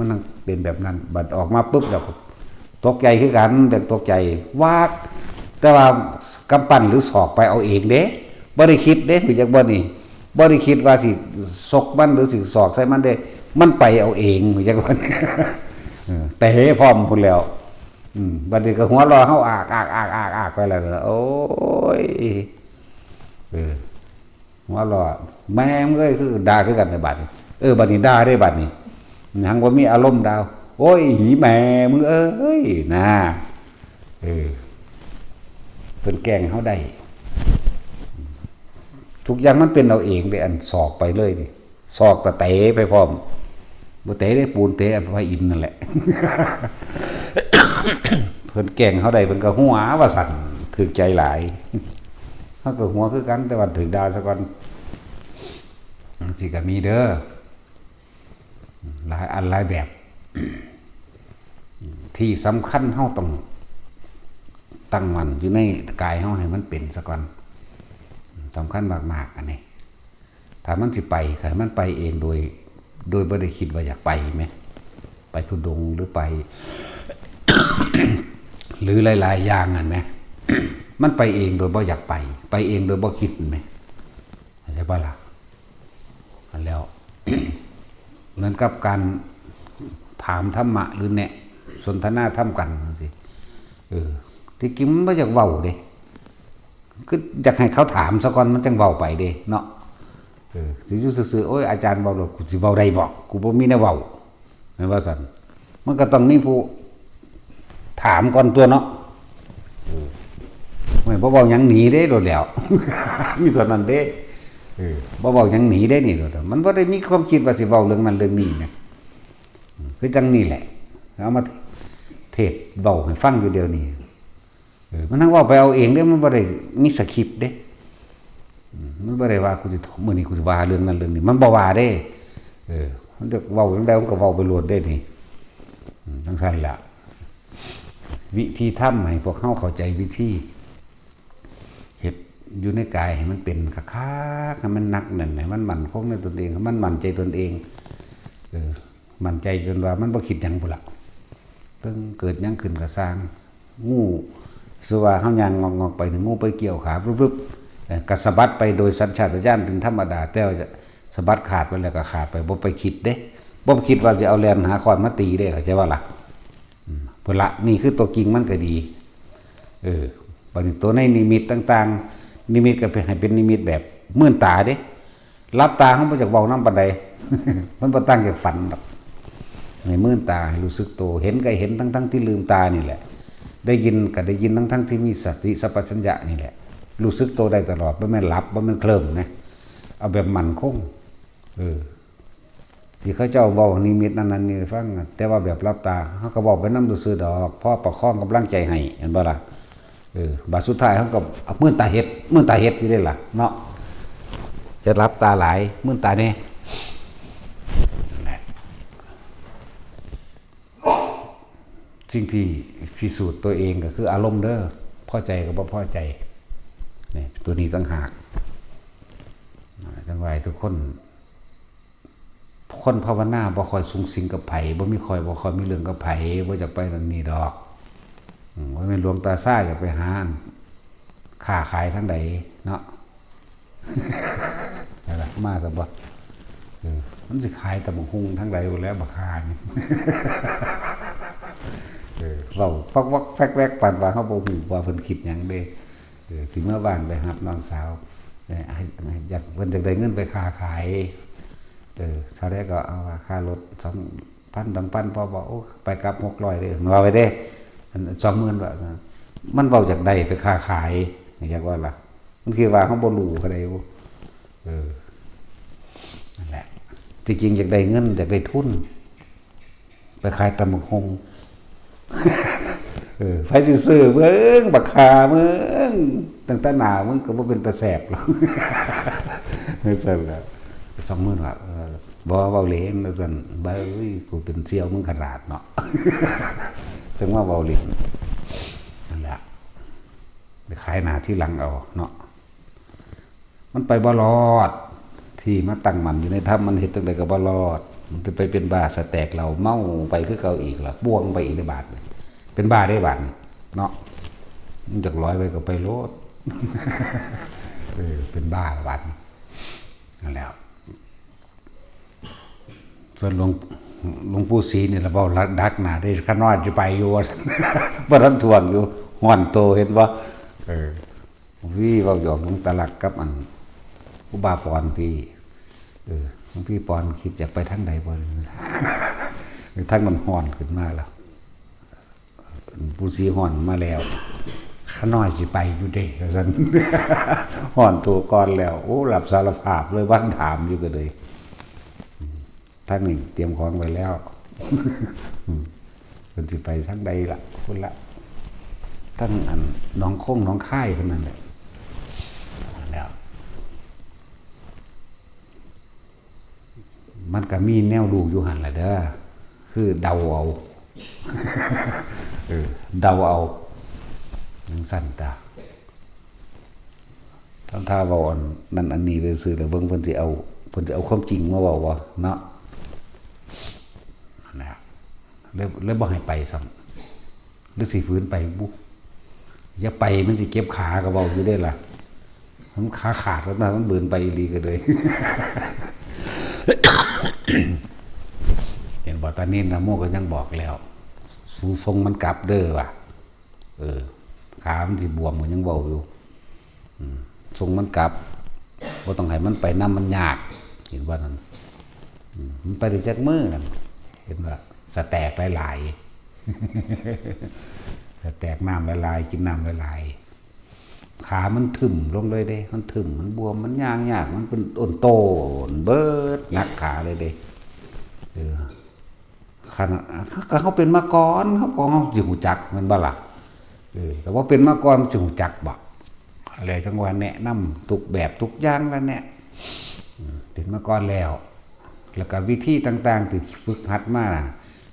นั่งเป็นแบบนั้นบัดออกมาปุ๊บแล้วตกใจคือกันแต่ตกใจวากแต่ว่ากำปั้นหรือศอกไปเอาเองเด้บ่ได้คิดเด้คือจักบ่นี่บ่ได้คิดว่าสิซกมันหรือสิศอกใส่มันเด้มันไปเอาเองคือจักบ่นี่แต่เฮ้พร้อมพุ่นแล้วบัดนี้ก็หัวรอเฮาอากไปแล้วโอ้ยหัวรอแม่มึงเอ้ยคือด่าคือกันในบัดนี้บัดนี้ด่าได้บัดนี้หังว่ามีอารมณ์ดาวโอ้ยหีแม่มึงเอ้ยนะเพิ่นแกล้งเฮาได้ทุกอย่างมันเป็นเอาเองได้อันศอกไปเลยนี่ศอกก็เตะไปพร้อมบ่เตะได้ปูนเตะอันพระอินทร์นั่นแหละ เพิ่นแกล้งเฮาได้เพิ่นก็หัวว่าสั่นถึกใจหลายเฮาก็หัวคือกันแต่ว่าถึกด่าซะก่อนสิก็มีเด้อหลายอันหลายแบบที่สำคัญเฮาต้องตั้งมั่นอยู่ในกายเฮาให้มันเป็นซะก่อนสำคัญมากๆอันนี้ถ้ามันสิไปให้มันไปเองโดยบ่ได้คิดว่าอยากไปไหมไปทุดงหรือไป หรือหลายๆอย่างอันไหม มันไปเองโดยบ่อยากไปเองโดยบ่คิดไหมใช่ป่ะล่ะแล้ว เหมือนกับการถามธรรมะหรือแนะสนทนาธรรมกันสิที่จริงมันบ่อยากเว้าเด้คืออยากให้เขาถามซะก่อนมันจังเว้าไปเด้เนาะสิอยู่ซื่อๆโอ้ยอาจารย์เว้าแล้วกูสิเว้าได้บ่กูบ่มีแนวเว้าแม่นว่าซั่นมันก็ต้องมีผู้ถามก่อนตัวเนาะไม่บ่เว้าหยังหนีเด้โดดแล้ว มีเท่านั้นเด้บ่เว้าหยังหนีได้นี่โดดมันบ่ได้มีความคิดว่าสิเว้าเรื่องนั้นเรื่องนี้นะคือจังนี่แหละเอามาเทศเว้าให้ฟังอยู่เดียวนี้มันทั้งเว้าไปเอาเองเด้มันบ่ได้มีสคริปต์เด้มันบ่ได้ว่ากูสิมื้อนี้กูสิว่าเรื่องนั้นเรื่องนี้มันบ่ว่าเด้มันจะเว้าจังได๋มันก็เว้าไปโลดได้นี่จังซั่นล่ะวิธีทำให้พวกเฮาเข้าใจวิธีเฮ็ดอยู่ในกายให้มันเป็นคักๆให้มันหนักนั่นให้มันมั่นคงในตนเองให้มันมั่นใจตนเองมั่นใจจนว่ามันบ่คิดหยังพุ่นล่ะเพิ่งเกิดหยังขึ้นก็สร้างงูสิว่าเฮาย่างงอกๆไปถึงงูไปเกี่ยวขาปึ๊บๆก็สะบัดไปโดยสัญชาตญาณเป็นธรรมดาแต่ว่าสะบัดขาดไปแล้วก็ขาดไปบ่ไปคิดเด้บ่คิดว่าจะเอาแล่นหาค้อนมาตีเด้เข้าใจว่าล่ะพุ่นละนี่คือตัวจริงมันก็ดีบัดนี้ตัวในนิมิตต่างๆนิมิตก็ให้เป็นนิมิตแบบมื่นตาเด้รับตาเฮาบ่จักเว้านำปานใด มันบ่ตั้งจากฝันดอกให้มื่นตาให้รู้สึกตัวเห็นก็เห็นทั้งๆที่ลืมตานี่แหละได้ยินก็ได้ยินทั้งๆที่มีสติสัพพัญญะนี่แหละรู้สึกตัวได้ตลอดบ่แม่นหลับบ่แม่นเคลิ้มนะเอาแบบมั่นคงที่เขาเจ้าเว้านิมิตนั้นนี่ฟังแต่ว่าแบบรับตาเฮาก็เว้าไปนำซื่อๆดอกพอประคองกำลังใจให้เห็นบ่ล่ะบัดสุดท้ายเฮาก็เอามื่นตาเฮ็ดอยู่ได้ล่ะเนาะจะรับตาหลายมื่นตาแน่สิ่งที่พิสูจน์ตัวเองก็คืออารมณ์เด้อพอใจกับบ่พอใจนี่ตัวนี้ต่างหากจังไว้ทุกคนภาวนาบ่ค่อยสุงสิงกับไผบ่ค่อยมีเรื่องกับไผบ่จะไปนั่นนี่ดอกว่าแม่นหลวงตาซ่าอยากไปหาค้าขายทางใดเนาะ นั่นล่ะมาซะบ่มันสิขายตะบักหุ่งทางใดบ่แล้วบักคานี่ เราฟักวักแฟกแวกปั่นว่าเฮาบ่ฮู้ว่าเพิ่นคิดหยังเด้สิเมื่อบ้านไปรับน้องสาวอยากเพิ่นจักได้เงินไปค้าขายชาวได้ก็เอาว่าค่ารถ 2,000 2,000พอบอกโอ้ไปกลับ600เด้ว่าไว้เด้20,000ว่ามันเว้าจากใดไปค้าขายอยากว่าล่ะมันคือว่าเฮาบ่รู้ก็ได้นั่นแหละจริงๆอยากได้เงินอยากได้ทุนไปขายตำบักหุ่งไฟซื่อๆเบิ่งบักคาเบิ่งตั้งแต่หน้ามึงก็บ่เป็นตาแสบหรอกซั่นล่ะ20,000ว่าบ่เว้าเล่นซั่นบ่เอ้ยกูเป็นเสี่ยวมึงขนาดเนาะจังว่าเว้าเล่นนั่นแหละไปขายหน้าที่หลังเอาเนาะมันไปบ่รอดท ที่มาตั้งมั่นอยู่ในธรรมมันเฮ็ดจังได๋ก็บ่รอดมันจะไปเป็นบ้าสแตกเราเมาไปคือเก่าอีกล่ะบ่วงไปอีกในบาดเป็นบ้าได้บาดเนาะมันจักร้อยไปก็ไปโลดเป็นบ้าบาดนั่นแหละส่วนหลวงปู่ศรีนี่ล่ะเว้าดักหน้าได้ข้าน้อยสิไปอยู่ว่าซั่นบ่ทันทวงอยู่ฮ้อนโตเห็นบ่วิเว้าหยอกหลวงตาลักกับอันอุบาปอนพี่หลวงพี่ปอนคิดจะไปทางใดบ่ทางมันฮ้อนขึ้นมาแล้วปู่ศรีฮ้อนมาแล้วข้าน้อยสิไปอยู่เด้ว่าซั่นฮ้อนตัวก่อนแล้วโอ้รับสารภาพเลยวันถามอยู่ก็เลยทางนี้เตรียมของไว้แล้วเพิ่นสิไปทางใดล่ะพุ่นละทั้งอันหนองคงหนองค่ายเพิ่นนั่นแหละแล้วมันก็มีแนวลูกอยู่หั่นล่ะเด้อคือเดาเอาเดาเอาจังซั่นตาถ้าเว้าอันนั้นอันนี้ไปซื่อแล้วเบิ่งเพิ่นสิเอาความจริงมาเว้าบ่เนาะนั่นแหละเลยบ่ให้ไปซ้ำหรือสิฝืนไปบุอย่าไปมันสิเก็บขาก็เว้าอยู่ได้ล่ะมันขาขาดแล้วนะมันเบิ่นไปอีหลีก็เลยเห็นบ่ตอนนี้นะโมก็ยังบอกแล้วสูทรงมันกลับเด้อว่ะขามันสิบวมก็ยังเว้าอยู่ทรงมันกลับบ่ต้องให้มันไปนำมันยากเห็นว่านั่นมันไปได้จักมื้อนั่นเห็นว่าสแตกหลายๆสแตกน้ำหลายๆกินน้ำหลายๆขามันถึ่มลงเลยเด้มันถึ่มมันบวมมันย่างยากมันเป็นอ่อนโตเบิดนักขาเลยเด้ขนาดเขาเป็นมาก่อนเขาก็เขาสิหูจักมันบ่ล่ะแต่ว่าเป็นมาก่อนสิหูจักบ่อะไรจังหวะแนะนำทุกแบบทุกอย่างแล้วเนี่ยเป็นมาก่อนแล้วก็วิธีต่างๆที่ฝึกหัดมา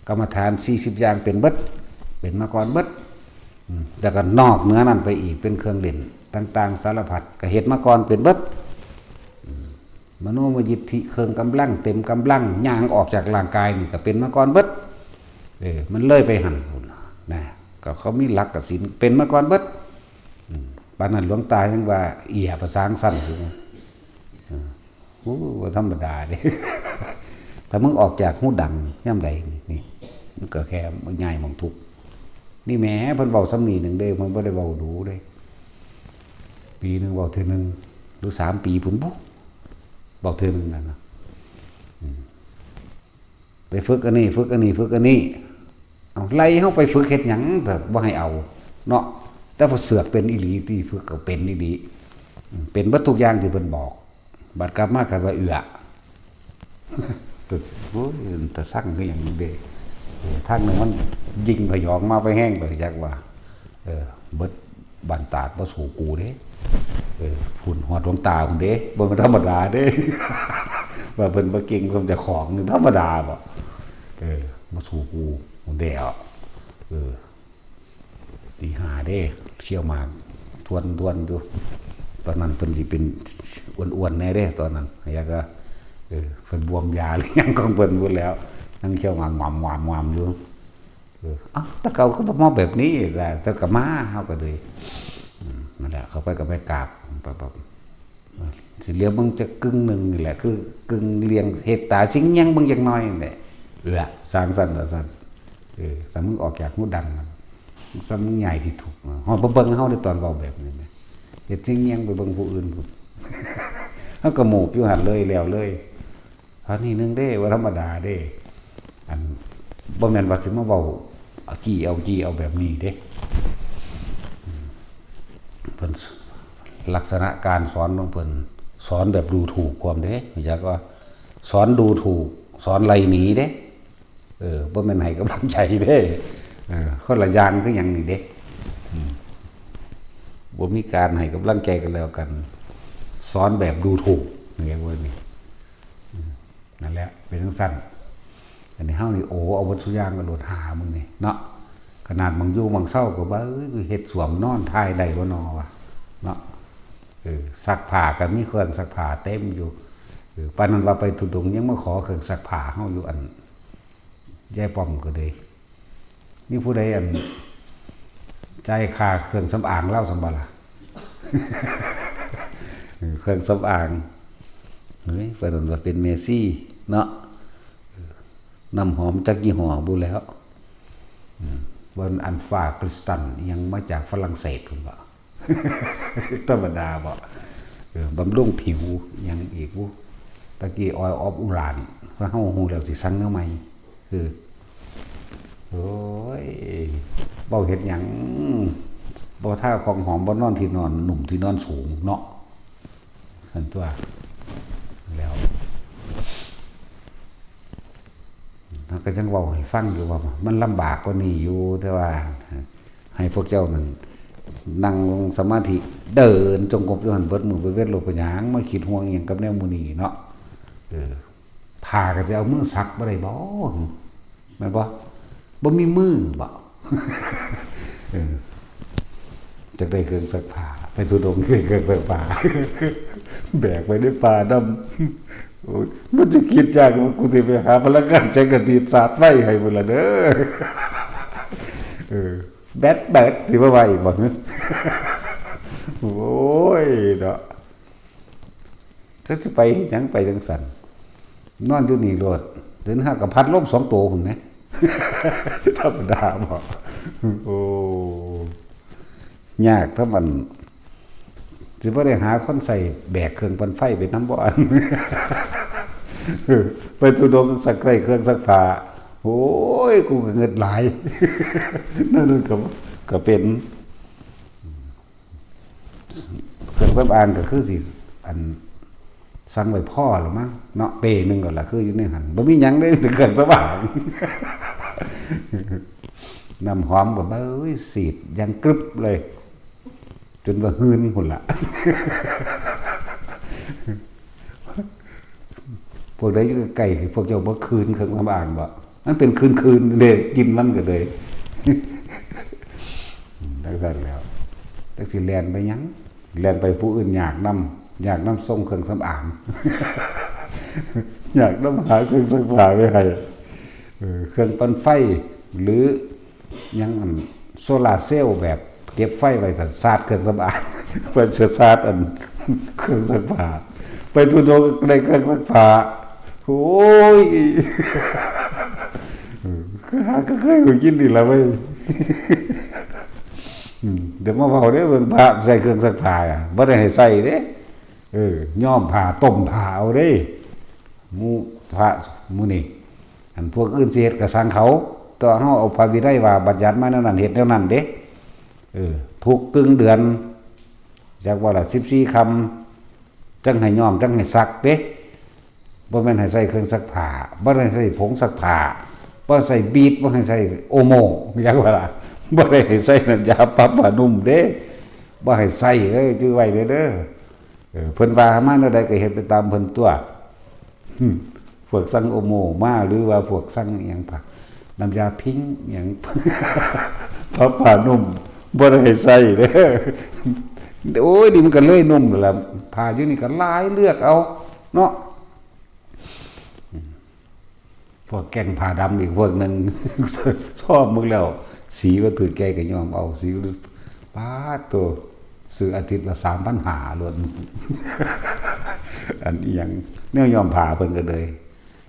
กรรมฐาน40อย่างเป็นเบิดเป็นมาก่อนเบิดแล้วก็นอกเหนือนั้นไปอีกเป็นเครื่องเล่นต่างๆสารพัดก็เฮ็ดมาก่อนเป็นเบิดมโนมยิทธิเครื่องกำลังเต็มกำลังย่างออกจากร่างกายนี่ก็เป็นมาก่อนเบิดมันเลยไปหั่นนะก็เขามีหลักกับศีลเป็นมาก่อนเบิดปานนั้นหลวงตายังว่าเอียภาษาสั้นอยู่โอ้ธรรมดาเด้ถ้ามึงออกจากหูดังย่ำใดนี่มันก็แค่มันใหญ่มองทุกนี่แหมเพิ่นเว้าซ้ำนี่นึงเด้มันบ่ได้เว้าดูเด้ปีนึงเว้าเทื่อนึงหรือ3ปีพุ่นบ่เว้าเทื่อนึงนั่นน่ะไปฝึกอันนี้ฝึกอันนี้ฝึกอันนี้เอาไล่เฮาไปฝึกเฮ็ดหยังแต่บ่ให้เอาเนาะแต่พอเสือกเป็นอีหลีที่ฝึกก็เป็นอีหลีเป็นเบิดทุกอย่างที่เพิ่นบอกบัดกลับมาก็ว่าแต่โอ้ยแต่สั่งคือหยังนี้เด้ทางนึงมันยิงพยองมาไปแห้งไปจักว่าเบิดบันตาดบ่สู่กูเด้ฝุ่นฮอดดวงตาพุ่นเด้บ่ธรรมดาเด้ว่าเพิ่นบ่เก่งสมเจ้าของนี่ธรรมดาบ่มาสู่กูพุ่นเด้ตีหาเด้เชี่ยวมากทวนอยู่ตอนนั้นเพิ่นสิเป็นอ้วนๆแน่เด้ตอนนั้นอยากก็เพิ่นบวมยาหรือยังของเพิ่นพูดแล้วนั่งเชี่ยวงามอยู่แต่เก่าเขาบ่มาแบบนี้แหละแต่ก็มาเฮาก็เลยนั่นแหละเขาไปก็ไปกราบแบบสิเลี้ยงมึงจะกึ่งนึงนี่แหละคือกึ่งเลี้ยงเฮ็ดตาสิงยังมึงจักหน่อยนี่แหละสร้างสั่นละสั่นถ้ามึงออกจากหูดังซ้ำมึงใหญ่ที่ถูกฮอดบ่เบิ่งเฮาในตอนเว้าแบบนี้แหมเฮ็ดสิงยังไปเบิ่งผู้อื่นพุ่นเฮาก็หมู่อยู่หั่นเลยแล้วเลยอันนี้นึงเด้ว่าธรรมดาเด้อันบ่แม่นว่าสิมาเว้าเอาแบบนี้เด้เพิ่นลักษณะการสอนของเพิ่นสอนแบบดูถูกความเด้อยากว่าสอนดูถูกสอนไล่หนีเด้บ่แม่นให้กำลังใจเด้คนละอย่างคือหยังนี่เด้บ่มีการให้กำลังใจกันแล้วกันสอนแบบดูถูกอย่างว่านี่นั่นแหละเป็นจังซั่นอันนี้เฮานี่โอ้เอาวัตถุอย่างก็โลดหามึงนี่เนาะขนาดมึงอยู่มึงเศร้าก็ว่าเฮ็ดสวมนอนทายได้บ่นอวะเนาะซักผ้าก็มีเครื่องซักผ้าเต็มอยู่ ปานนั้นว่าไปทุดงยังมาขอเครื่องซักผ้าเฮาอยู่อันยายป้อมก็เลยมีผู้ใดอันใจายค่าเครื่องสำอางเล่าสำบ่ล่ะ เครื่องสำอางเฮ้ยปานนั้นว่าเป็นเมซี่เนาะน้ำหอมจักยี่ห้อบุแล้วบนอันฟาคริสตันยังมาจากฝรั่งเศสพุ่นบ่ ธรรมดาบ่บำรุงผิวยังอีกบุตะกี้ออยออฟอุรานเพราะเฮาฮู้แล้วสิสั่งแนวใหม่คือโอ้ยเว้าเฮ็ดหยังบ่ท่าของหอมบ่นอนที่นอนหนุ่มที่นอนสูงเนาะซั่นตัวแล้วเราก็จังเว้าให้ฟังอยู่ว่ามันลำบากกว่านี้อยู่แต่ว่าให้พวกเจ้านั่นนั่งลงสมาธิเดินจงกรมอยู่หั่นเบิดมื้อเบิดเวทโลกปัญญางมาคิดห่วงหยังกับแนวหมู่นี้เนาะผ้าก็จะเอามือซักบ่ได้บ่แม่นบ่มีมือบ่จักได้เครื่องซักผ้าไปทุดงเครื่องซักผ้าแบกไปในป่าดำโอ้ยมันจะคิดยากว่ากูสิไปหาพลังงานแสงอาทิตย์สาดไฟให้พุ่นล่ะเด้อแบดสิว่าว่าอีกบ่โอ้ยเนาะจะไปหยังไปจังซั่นนอนอยู่นี่โลดเดินหากับพัดลม2ตัวพุ่นแหมธรรมดาบ่โอ้ยากถ้ามันสิบ่ได้หาคนใส่แบกเครื่องปั่นไฟไปนำบ่อันไปทุดงสักไกลเครื่องซักผ้าโอ้ยกูก็เงิดหลายนั่นก็เป็นเครื่องซักอางก็คือสิอันสั่งไว้พ่อหรือมั้งเนาะเปนึงก็ล่ะคืออยู่ในหันบ่มีหยังได้ถึงเครื่องซักอางน้ำหอมก็เอ้ยสีดยังกรึบเลยจนว่าหืนพุ่นล่ะพวกใดอยู่ไกลพวกเจ้าบ่คืนเครื่องซักอางบ่มันเป็นคืนเด้กินมันก็เลยดังนั้นแล้วจักสิแล่นไปหยังแล่นไปผู้อื่นอยากนำส่งเครื่องสำอางอยากนำหาเครื่องซักผ้าไว้ให้เครื่องปั่นไฟหรือยังอันโซลาร์เซลล์แบบเก็บไฟไว้ถ้าชาร์จเครื่องสำอางเพิ่นจะชาร์จอันเครื่องซักผ้าไปทุดงได้เครื่องซักผ้าโอ้ยก็เคยกินนี่ล่ะเว้ยเดี๋ยวมาเผาได้เบิ่งพระใส่เครื่องซักผ้าบ่ได้ให้ใส่เด้ย้อมผ้าต้มผ้าเอาเด้หมู่พระหมู่นี่อันพวกอื่นสิเฮ็ดก็สั่งเขาตัวเฮาเอาพระวินัยว่าบัญญัติมาแนวนั้นเฮ็ดแนวนั้นเด้ทุกกึ่งเดือนจักว่าล่ะ14ค่ำจังให้ย้อมจังให้ซักเด้บ่แม่นให้ใส่เครื่องซักผ้าบ่ได้ใส่ผงซักผ้าบ่ใส่บีทบ่ให้ใส่โอโมจักว่าล่ะบ่ได้ให้ใส่น้ำยาปรับผ้านุ่มเด้บ่ให้ใส่เลยจื้อไว้เด้อเพิ่นว่ามาแนวใดก็เฮ็ดไปตามเพิ่นตัวพวกสั่งโอโมมาหรือว่าพวกสั่งอีหยังน้ำยาพิงค์หยังปรับผ้านุ่มบ่ได้ให้ใส่เด้อโอ้ยนี่มันก็เลยนุ่มล่ะผ้าอยู่นี่ก็หลายเลือกเอาเนาะพวกแก่งผ้าดำอีกพวกนึงชอบมึงแล้วสีว่าถือแกก็ยอมเอาสีป้าตัวซื้ออาทิตย์ละ3,500ล้วนอันอีหยังแนวยอมผ้าเพิ่นก็เลย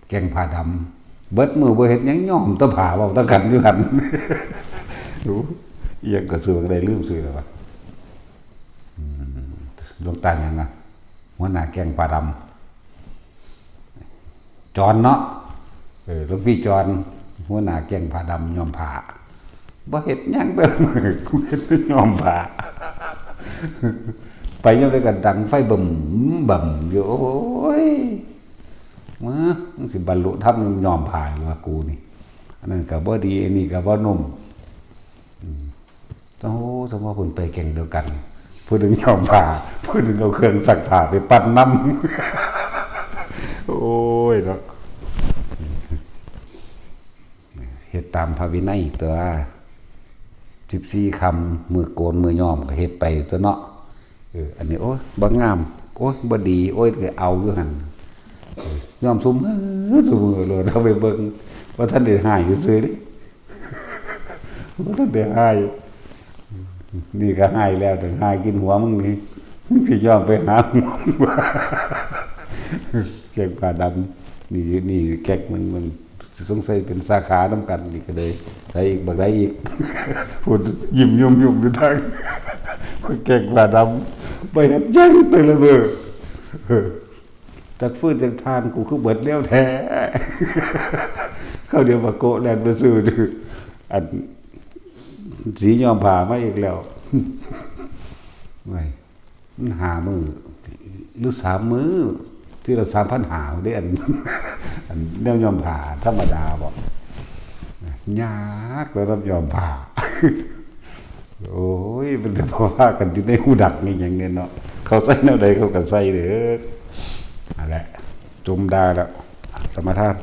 แก่งผ้าดำเบิดมือบ่เฮ็ดหยังยอมแตะผ้าเว้าตะกันอยู่หั่นรู้อีหยังก็ซื้อก็ได้ลืมซื้อแล้วว่าหลวงตาหยังอ่ะหัวหน้าแก่งผ้าดำจรเนาะหลวงพี่จรหัวหน้าแก่งผ้าดำยอมผ้าบ่เฮ็ดหยังเด้อกูเฮ็ดยอมผ้าไปยังได้กันดังไฟบ่มอยู่โอ้ยมามันสิบรรลุธรรมยอมผ้าหรือว่ากูนี่อันนั้นก็บ่ดีอันนี้ก็บ่นุ่มโอ้สมมุติเพิ่นไปแก่งเดียวกันผู้นึงยอมผ้าผู้นึงเอาเครื่องซักผ้าไปปั่นน้ำโอ้ยเนาะเฮ็ดตามพระวินัยตัว14คำมือโกนมือย่อมก็เฮ็ดไปตัวเนาะอันนี้โอ้ยบ่งามโอ้ยบ่ดีโอ้ยก็เอาอยู่หั่น ยอมซุมซุมเลยเราไปเบิ่งว่าท่านได้หายซื่อๆดิว่าท่านได้หายนี่ก็หายแล้วแต่หายกินหัวมึงนี่สิยอมไปหาหมอแกงปลาดำนี่แกงมันสงสัยเป็นสาขาน้ำกันนี่ก็เลยใส่อีกบักได้อีกพูดยิ้มยุ่มอยู่ทางแกงปลาดำไปเห็นแจ้งตื่นเลยเบ้อจากฟื้นจากทานกูคือเบิดเลี้ยวแท้เข้าเดียวมาโกะแลนไปซื้ออันสียอมผ่ามาอีกแล้วไม่มันหามือหรือ3 มื้อที่เรา3,000หาได้อันแนวยอมผ่าธรรมดาบอกยากแล้วรับยอมผ่าโอ้ยมันจะพอว่ากันอยู่ในหูดักนี่อย่างเงี้ยเนาะเขาใส่แนวใดเขาก็ใส่เด้อนั่นแหละจมได้แล้วสมทาน